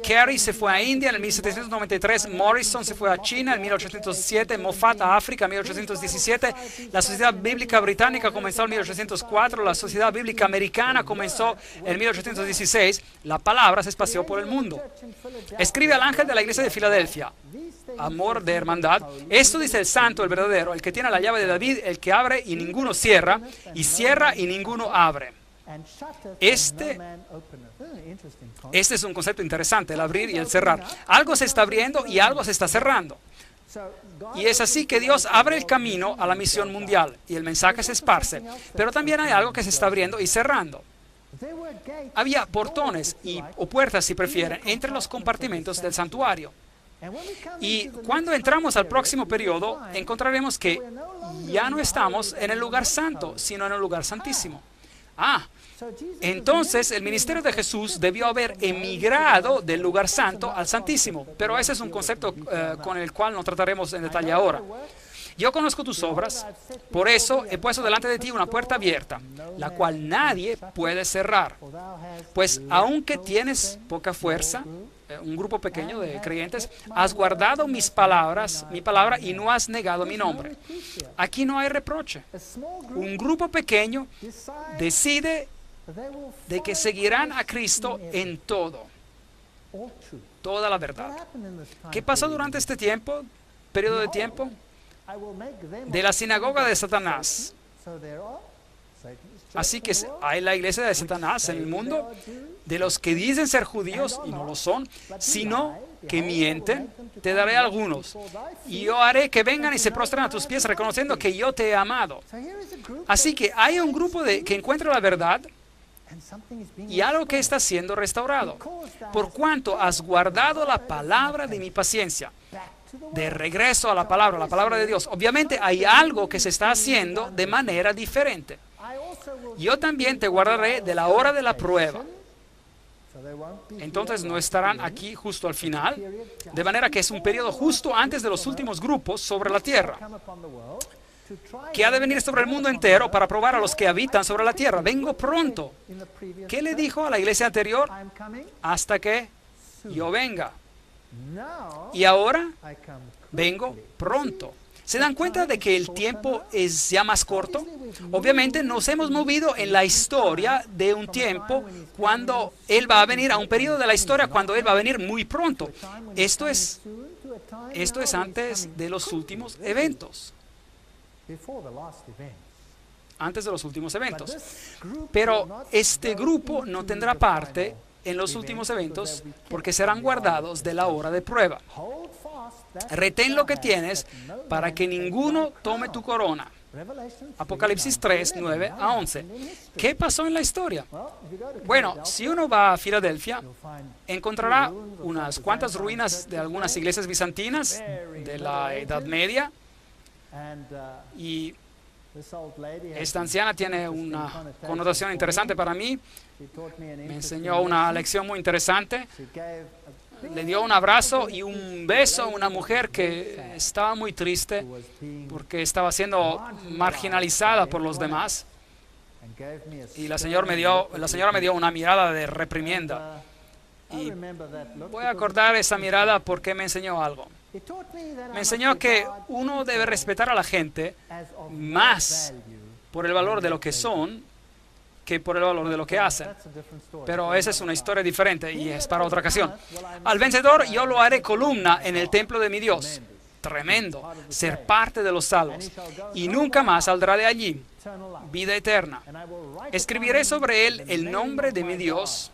Carey se fue a India en el 1793, Morrison se fue a China en 1807, Moffat a África en 1817, la Sociedad Bíblica Británica comenzó en 1804, la Sociedad Bíblica Americana comenzó en 1816, la palabra se esparció por el mundo. Escribe al ángel de la iglesia de Filadelfia, amor de hermandad, esto dice el santo, el verdadero, el que tiene la llave de David, el que abre y ninguno cierra, y cierra y ninguno abre. Este es un concepto interesante, el abrir y el cerrar. Algo se está abriendo y algo se está cerrando. Y es así que Dios abre el camino a la misión mundial y el mensaje se esparce. Pero también hay algo que se está abriendo y cerrando. Había portones o puertas, si prefieren, entre los compartimentos del santuario. Y cuando entramos al próximo periodo, encontraremos que ya no estamos en el lugar santo, sino en el lugar santísimo. Entonces el ministerio de Jesús debió haber emigrado del lugar santo al santísimo, pero ese es un concepto con el cual no trataremos en detalle ahora. Yo conozco tus obras, por eso he puesto delante de ti una puerta abierta, la cual nadie puede cerrar. Pues aunque tienes poca fuerza, un grupo pequeño de creyentes, has guardado mi palabra y no has negado mi nombre. Aquí no hay reproche. Un grupo pequeño decide de que seguirán a Cristo en todo, toda la verdad. ¿Qué pasó durante este tiempo, periodo de tiempo? De la sinagoga de Satanás. Así que hay la iglesia de Satanás en el mundo, de los que dicen ser judíos y no lo son, sino que mienten. Te daré algunos, y yo haré que vengan y se prostren a tus pies reconociendo que yo te he amado. Así que hay un grupo que encuentra la verdad y algo que está siendo restaurado. Por cuanto has guardado la palabra de mi paciencia. De regreso a la palabra de Dios. Obviamente hay algo que se está haciendo de manera diferente. Yo también te guardaré de la hora de la prueba. Entonces no estarán aquí justo al final, de manera que es un periodo justo antes de los últimos grupos sobre la tierra, que ha de venir sobre el mundo entero para probar a los que habitan sobre la tierra. Vengo pronto. ¿Qué le dijo a la iglesia anterior? Hasta que yo venga. Y ahora vengo pronto. ¿Se dan cuenta de que el tiempo es ya más corto? Obviamente nos hemos movido en la historia de un tiempo cuando Él va a venir, a un periodo de la historia cuando Él va a venir muy pronto. Esto es antes de los últimos eventos. Antes de los últimos eventos. Pero este grupo no tendrá parte en los últimos eventos porque serán guardados de la hora de prueba. Retén lo que tienes para que ninguno tome tu corona. Apocalipsis 3, 9 a 11. ¿Qué pasó en la historia? Bueno, si uno va a Filadelfia, encontrará unas cuantas ruinas de algunas iglesias bizantinas de la Edad Media. Y esta anciana tiene una connotación interesante para mí. Me enseñó una lección muy interesante. Le dio un abrazo y un beso a una mujer que estaba muy triste porque estaba siendo marginalizada por los demás. Y la señora me dio una mirada de reprimienda. Y voy a acordar esa mirada porque me enseñó algo. Me enseñó que uno debe respetar a la gente más por el valor de lo que son que por el valor de lo que hacen. Pero esa es una historia diferente y es para otra ocasión. Al vencedor yo lo haré columna en el templo de mi Dios. Tremendo, ser parte de los salvos. Y nunca más saldrá de allí. Vida eterna. Escribiré sobre él el nombre de mi Dios.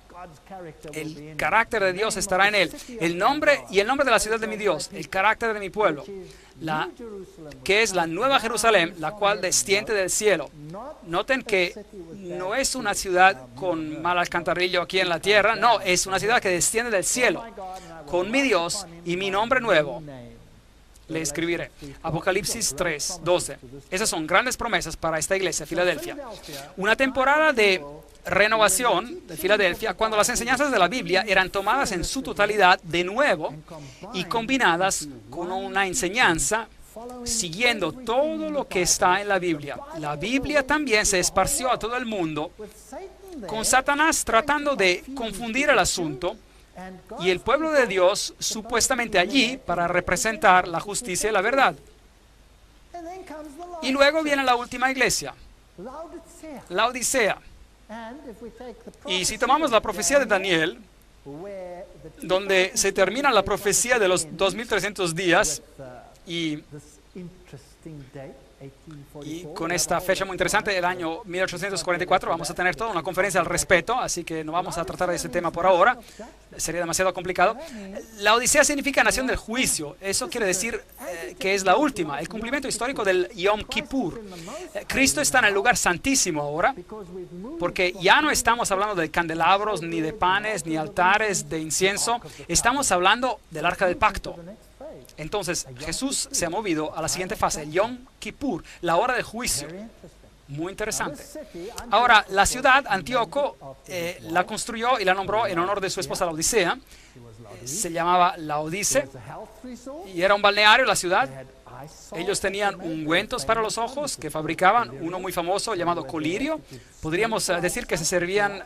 El carácter de Dios estará en él. El nombre y el nombre de la ciudad de mi Dios. El carácter de mi pueblo. Que es la nueva Jerusalén, la cual desciende del cielo. Noten que no es una ciudad con mal alcantarillo aquí en la tierra. No, es una ciudad que desciende del cielo. Con mi Dios y mi nombre nuevo le escribiré. Apocalipsis 3, 12. Esas son grandes promesas para esta iglesia, Filadelfia. Una temporada de renovación de Filadelfia, cuando las enseñanzas de la Biblia eran tomadas en su totalidad de nuevo y combinadas con una enseñanza siguiendo todo lo que está en la Biblia. La Biblia también se esparció a todo el mundo con Satanás tratando de confundir el asunto y el pueblo de Dios supuestamente allí para representar la justicia y la verdad. Y luego viene la última iglesia, la Odisea. Y si tomamos la profecía de Daniel, donde se termina la profecía de los 2300 días, y con esta fecha muy interesante, el año 1844, vamos a tener toda una conferencia al respecto, así que no vamos a tratar de ese tema por ahora, sería demasiado complicado. La Odisea significa nación del juicio, eso quiere decir que es la última, el cumplimiento histórico del Yom Kippur. Cristo está en el lugar santísimo ahora, porque ya no estamos hablando de candelabros, ni de panes, ni altares de incienso, estamos hablando del arca del pacto. Entonces, Jesús se ha movido a la siguiente fase, el Yom Kippur, la hora del juicio. Muy interesante. Ahora, la ciudad, Antíoco, la construyó y la nombró en honor de su esposa, la Odisea. Se llamaba Laodice y era un balneario la ciudad. Ellos tenían ungüentos para los ojos que fabricaban, uno muy famoso llamado colirio. Podríamos decir que se servían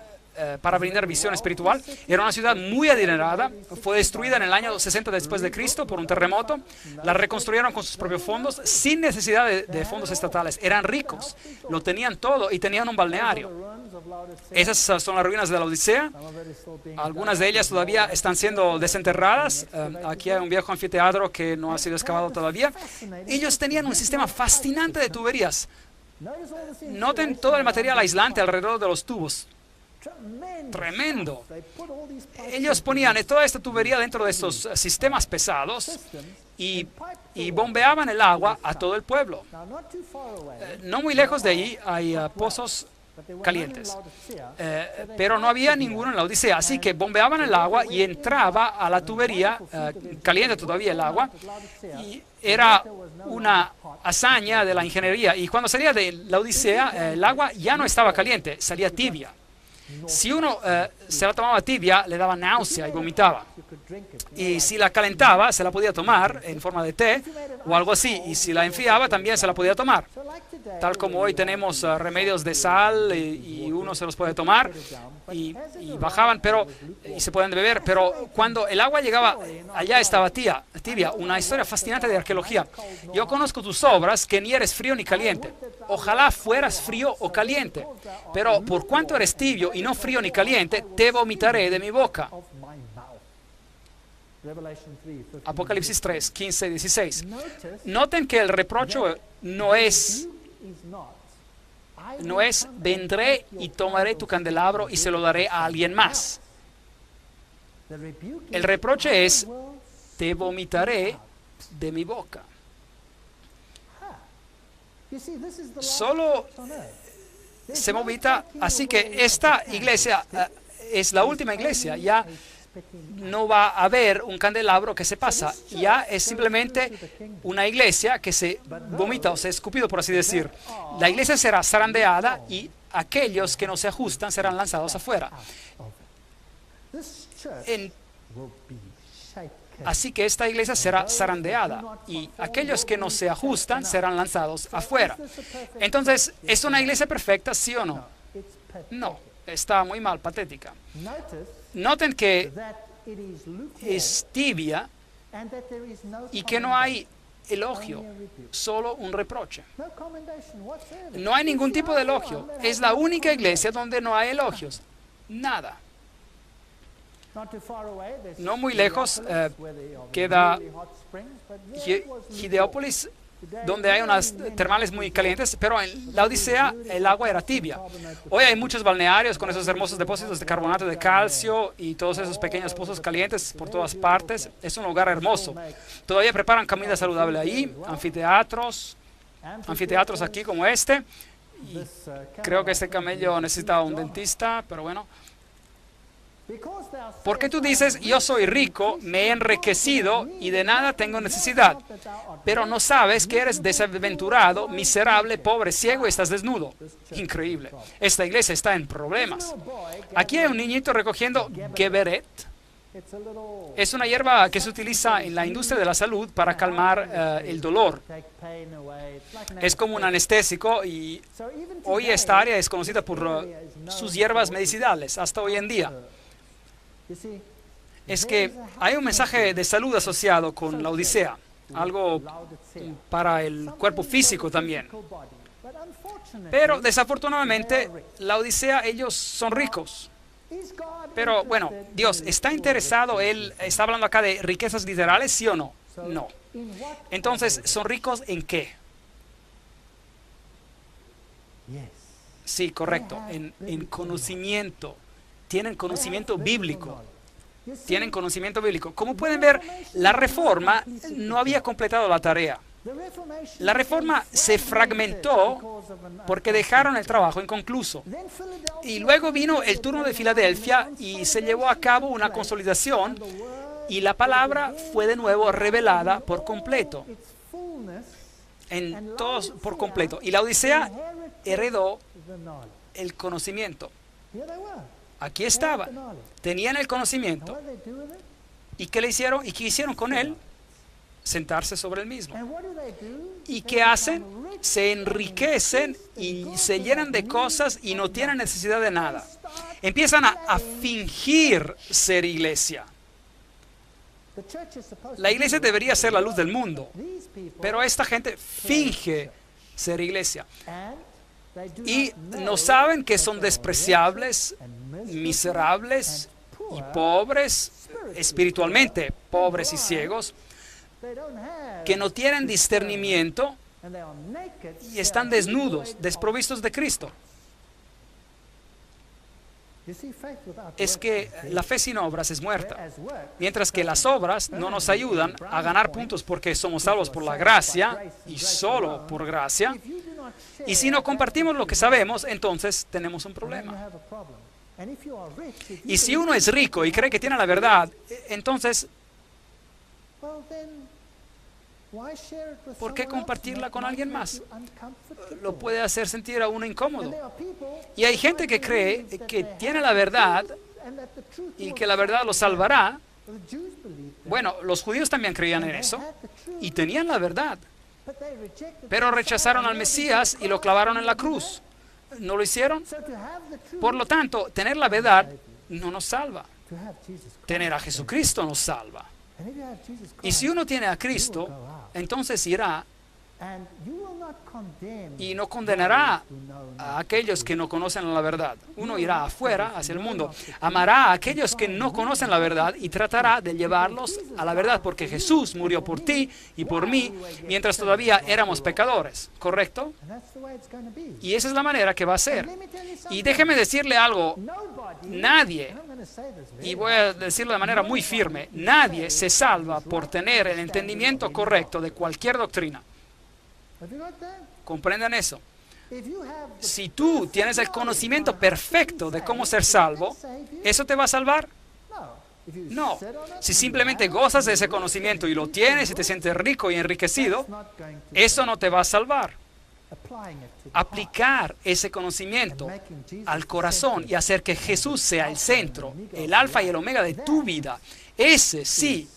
para brindar visión espiritual. Era una ciudad muy adinerada, fue destruida en el año 60 después de Cristo por un terremoto, la reconstruyeron con sus propios fondos, sin necesidad de fondos estatales. Eran ricos, lo tenían todo y tenían un balneario. Esas son las ruinas de la Odisea, algunas de ellas todavía están siendo desenterradas. Aquí hay un viejo anfiteatro que no ha sido excavado todavía. Ellos tenían un sistema fascinante de tuberías. Noten todo el material aislante alrededor de los tubos. Tremendo. Ellos ponían toda esta tubería dentro de estos sistemas pesados y bombeaban el agua a todo el pueblo. No muy lejos de ahí hay pozos calientes, pero no había ninguno en la Odisea, así que bombeaban el agua y entraba a la tubería, caliente todavía el agua, y era una hazaña de la ingeniería. Y cuando salía de la Odisea, el agua ya no estaba caliente, salía tibia. Si uno se la tomaba tibia, le daba náusea y vomitaba. Y si la calentaba, se la podía tomar en forma de té o algo así. Y si la enfriaba, también se la podía tomar. Tal como hoy tenemos remedios de sal y uno se los puede tomar y bajaban, y se pueden beber. Pero cuando el agua llegaba, allá estaba tibia. Una historia fascinante de arqueología. Yo conozco tus obras, que ni eres frío ni caliente. Ojalá fueras frío o caliente. Pero por cuanto eres tibio y no frío ni caliente, te vomitaré de mi boca. Apocalipsis 3, 15 y 16. Noten que el reproche no es vendré y tomaré tu candelabro y se lo daré a alguien más. El reproche es te vomitaré de mi boca. Solo se vomita, así que esta iglesia es la última iglesia. Ya no va a haber un candelabro que se pasa, ya es simplemente una iglesia que se vomita o se escupido, por así decir. La iglesia será zarandeada y aquellos que no se ajustan serán lanzados afuera. Así que esta iglesia será zarandeada y aquellos que no se ajustan serán lanzados afuera. Entonces, ¿es una iglesia perfecta, sí o no? No, está muy mal, patética. Noten que es tibia y que no hay elogio, solo un reproche. No hay ningún tipo de elogio. Es la única iglesia donde no hay elogios. Nada. No muy lejos queda Gideópolis, donde hay unas termales muy calientes, pero en la Odisea el agua era tibia. Hoy hay muchos balnearios con esos hermosos depósitos de carbonato de calcio y todos esos pequeños pozos calientes por todas partes. Es un lugar hermoso. Todavía preparan comida saludable ahí, anfiteatros aquí como este. Y creo que este camello necesita un dentista, pero bueno. Porque tú dices, yo soy rico, me he enriquecido y de nada tengo necesidad, pero no sabes que eres desaventurado, miserable, pobre, ciego y estás desnudo. Increíble. Esta iglesia está en problemas. Aquí hay un niñito recogiendo Geberet. Es una hierba que se utiliza en la industria de la salud para calmar el dolor. Es como un anestésico y hoy esta área es conocida por sus hierbas medicinales, hasta hoy en día. Es que hay un mensaje de salud asociado con la Odisea, algo para el cuerpo físico también. Pero desafortunadamente, la Odisea, ellos son ricos. Pero bueno, Dios está interesado, Él está hablando acá de riquezas literales, ¿sí o no? No. Entonces, ¿son ricos en qué? Sí, correcto, en conocimiento. Tienen conocimiento bíblico. Tienen conocimiento bíblico. Como pueden ver, la Reforma no había completado la tarea. La Reforma se fragmentó porque dejaron el trabajo inconcluso. Y luego vino el turno de Filadelfia y se llevó a cabo una consolidación y la palabra fue de nuevo revelada por completo. En todos por completo. Y la Odisea heredó el conocimiento. Aquí estaba. Tenían el conocimiento. ¿Y qué le hicieron? ¿Y qué hicieron con él? Sentarse sobre el mismo. ¿Y qué hacen? Se enriquecen y se llenan de cosas y no tienen necesidad de nada. Empiezan a fingir ser iglesia. La iglesia debería ser la luz del mundo, pero esta gente finge ser iglesia. Y no saben que son despreciables, miserables y pobres, espiritualmente pobres y ciegos, que no tienen discernimiento y están desnudos, desprovistos de Cristo. Es que la fe sin obras es muerta, mientras que las obras no nos ayudan a ganar puntos porque somos salvos por la gracia y solo por gracia. Y si no compartimos lo que sabemos, entonces tenemos un problema. Y si uno es rico y cree que tiene la verdad, entonces ¿por qué compartirla con alguien más? Lo puede hacer sentir a uno incómodo. Y hay gente que cree que tiene la verdad y que la verdad lo salvará. Bueno, los judíos también creían en eso y tenían la verdad, pero rechazaron al Mesías y lo clavaron en la cruz. ¿No lo hicieron? Por lo tanto, tener la verdad no nos salva. Tener a Jesucristo nos salva. Y si uno tiene a Cristo, entonces irá y no condenará a aquellos que no conocen la verdad. Uno irá afuera, hacia el mundo, amará a aquellos que no conocen la verdad y tratará de llevarlos a la verdad, porque Jesús murió por ti y por mí mientras todavía éramos pecadores, ¿correcto? Y esa es la manera que va a ser. Y déjeme decirle algo, nadie, y voy a decirlo de manera muy firme, nadie se salva por tener el entendimiento correcto de cualquier doctrina. ¿Comprenden eso? Si tú tienes el conocimiento perfecto de cómo ser salvo, ¿eso te va a salvar? No. Si simplemente gozas de ese conocimiento y lo tienes y te sientes rico y enriquecido, eso no te va a salvar. Aplicar ese conocimiento al corazón y hacer que Jesús sea el centro, el alfa y el omega de tu vida, ese sí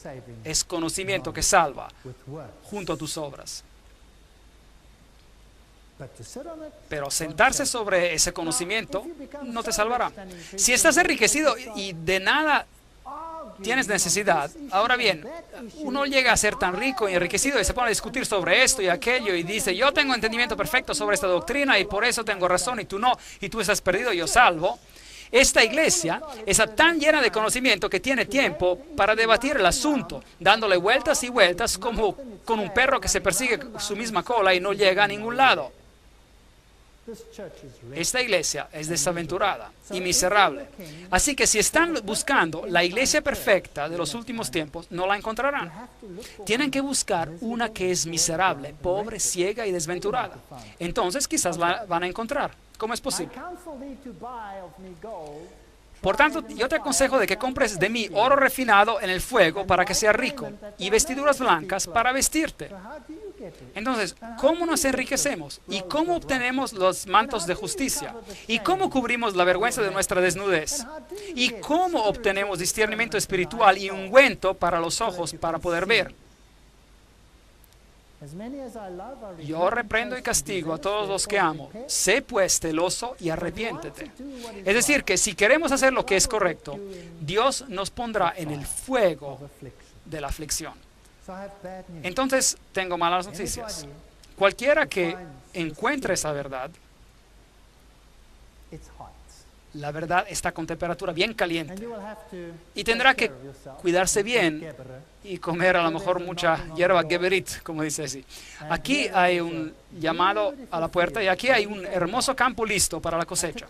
es conocimiento que salva junto a tus obras. Pero sentarse sobre ese conocimiento no te salvará. Si estás enriquecido y de nada tienes necesidad, ahora bien, uno llega a ser tan rico y enriquecido y se pone a discutir sobre esto y aquello y dice, yo tengo entendimiento perfecto sobre esta doctrina y por eso tengo razón y tú no, y tú estás perdido y yo salvo. Esta iglesia está tan llena de conocimiento que tiene tiempo para debatir el asunto, dándole vueltas y vueltas como con un perro que se persigue su misma cola y no llega a ningún lado. Esta iglesia es desaventurada y miserable. Así que si están buscando la iglesia perfecta de los últimos tiempos, no la encontrarán. Tienen que buscar una que es miserable, pobre, ciega y desventurada. Entonces quizás la van a encontrar. ¿Cómo es posible? Por tanto, yo te aconsejo de que compres de mí oro refinado en el fuego para que sea rico y vestiduras blancas para vestirte. Entonces, ¿cómo nos enriquecemos? ¿Y cómo obtenemos los mantos de justicia? ¿Y cómo cubrimos la vergüenza de nuestra desnudez? ¿Y cómo obtenemos discernimiento espiritual y ungüento para los ojos para poder ver? Yo reprendo y castigo a todos los que amo. Sé pues celoso y arrepiéntete. Es decir, que si queremos hacer lo que es correcto, Dios nos pondrá en el fuego de la aflicción. Entonces, tengo malas noticias. Cualquiera que encuentre esa verdad, la verdad está con temperatura bien caliente y tendrá que cuidarse bien y comer a lo mejor mucha hierba geberit, como dice así. Aquí hay un llamado a la puerta y aquí hay un hermoso campo listo para la cosecha.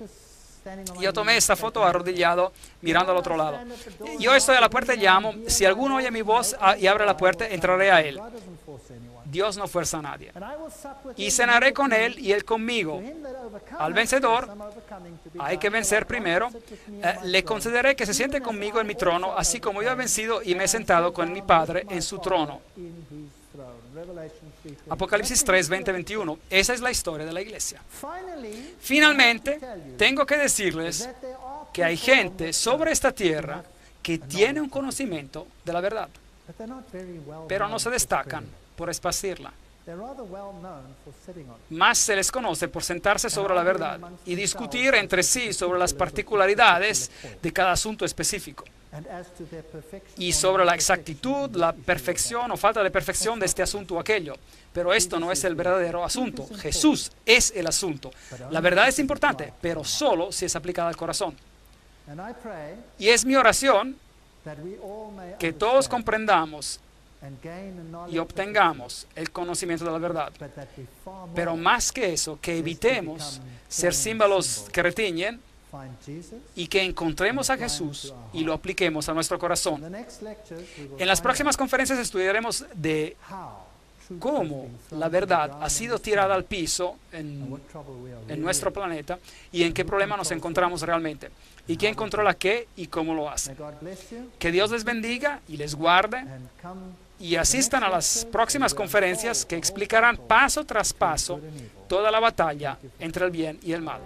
Yo tomé esta foto arrodillado, mirando al otro lado. Yo estoy a la puerta y llamo. Si alguno oye mi voz y abre la puerta, entraré a él. Dios no fuerza a nadie. Y cenaré con él y él conmigo. Al vencedor, hay que vencer primero, le concederé que se siente conmigo en mi trono, así como yo he vencido y me he sentado con mi Padre en su trono. Apocalipsis 3, 20, 21. Esa es la historia de la iglesia. Finalmente, tengo que decirles que hay gente sobre esta tierra que tiene un conocimiento de la verdad, pero no se destacan por esparcirla. Más se les conoce por sentarse sobre la verdad y discutir entre sí sobre las particularidades de cada asunto específico y sobre la exactitud, la perfección o falta de perfección de este asunto o aquello. Pero esto no es el verdadero asunto. Jesús es el asunto. La verdad es importante, pero solo si es aplicada al corazón. Y es mi oración que todos comprendamos y obtengamos el conocimiento de la verdad. Pero más que eso, que evitemos ser símbolos que retiñen y que encontremos a Jesús y lo apliquemos a nuestro corazón. En las próximas conferencias estudiaremos de cómo la verdad ha sido tirada al piso en nuestro planeta y en qué problema nos encontramos realmente. Y quién controla qué y cómo lo hace. Que Dios les bendiga y les guarde. Y asistan a las próximas conferencias que explicarán paso tras paso toda la batalla entre el bien y el mal.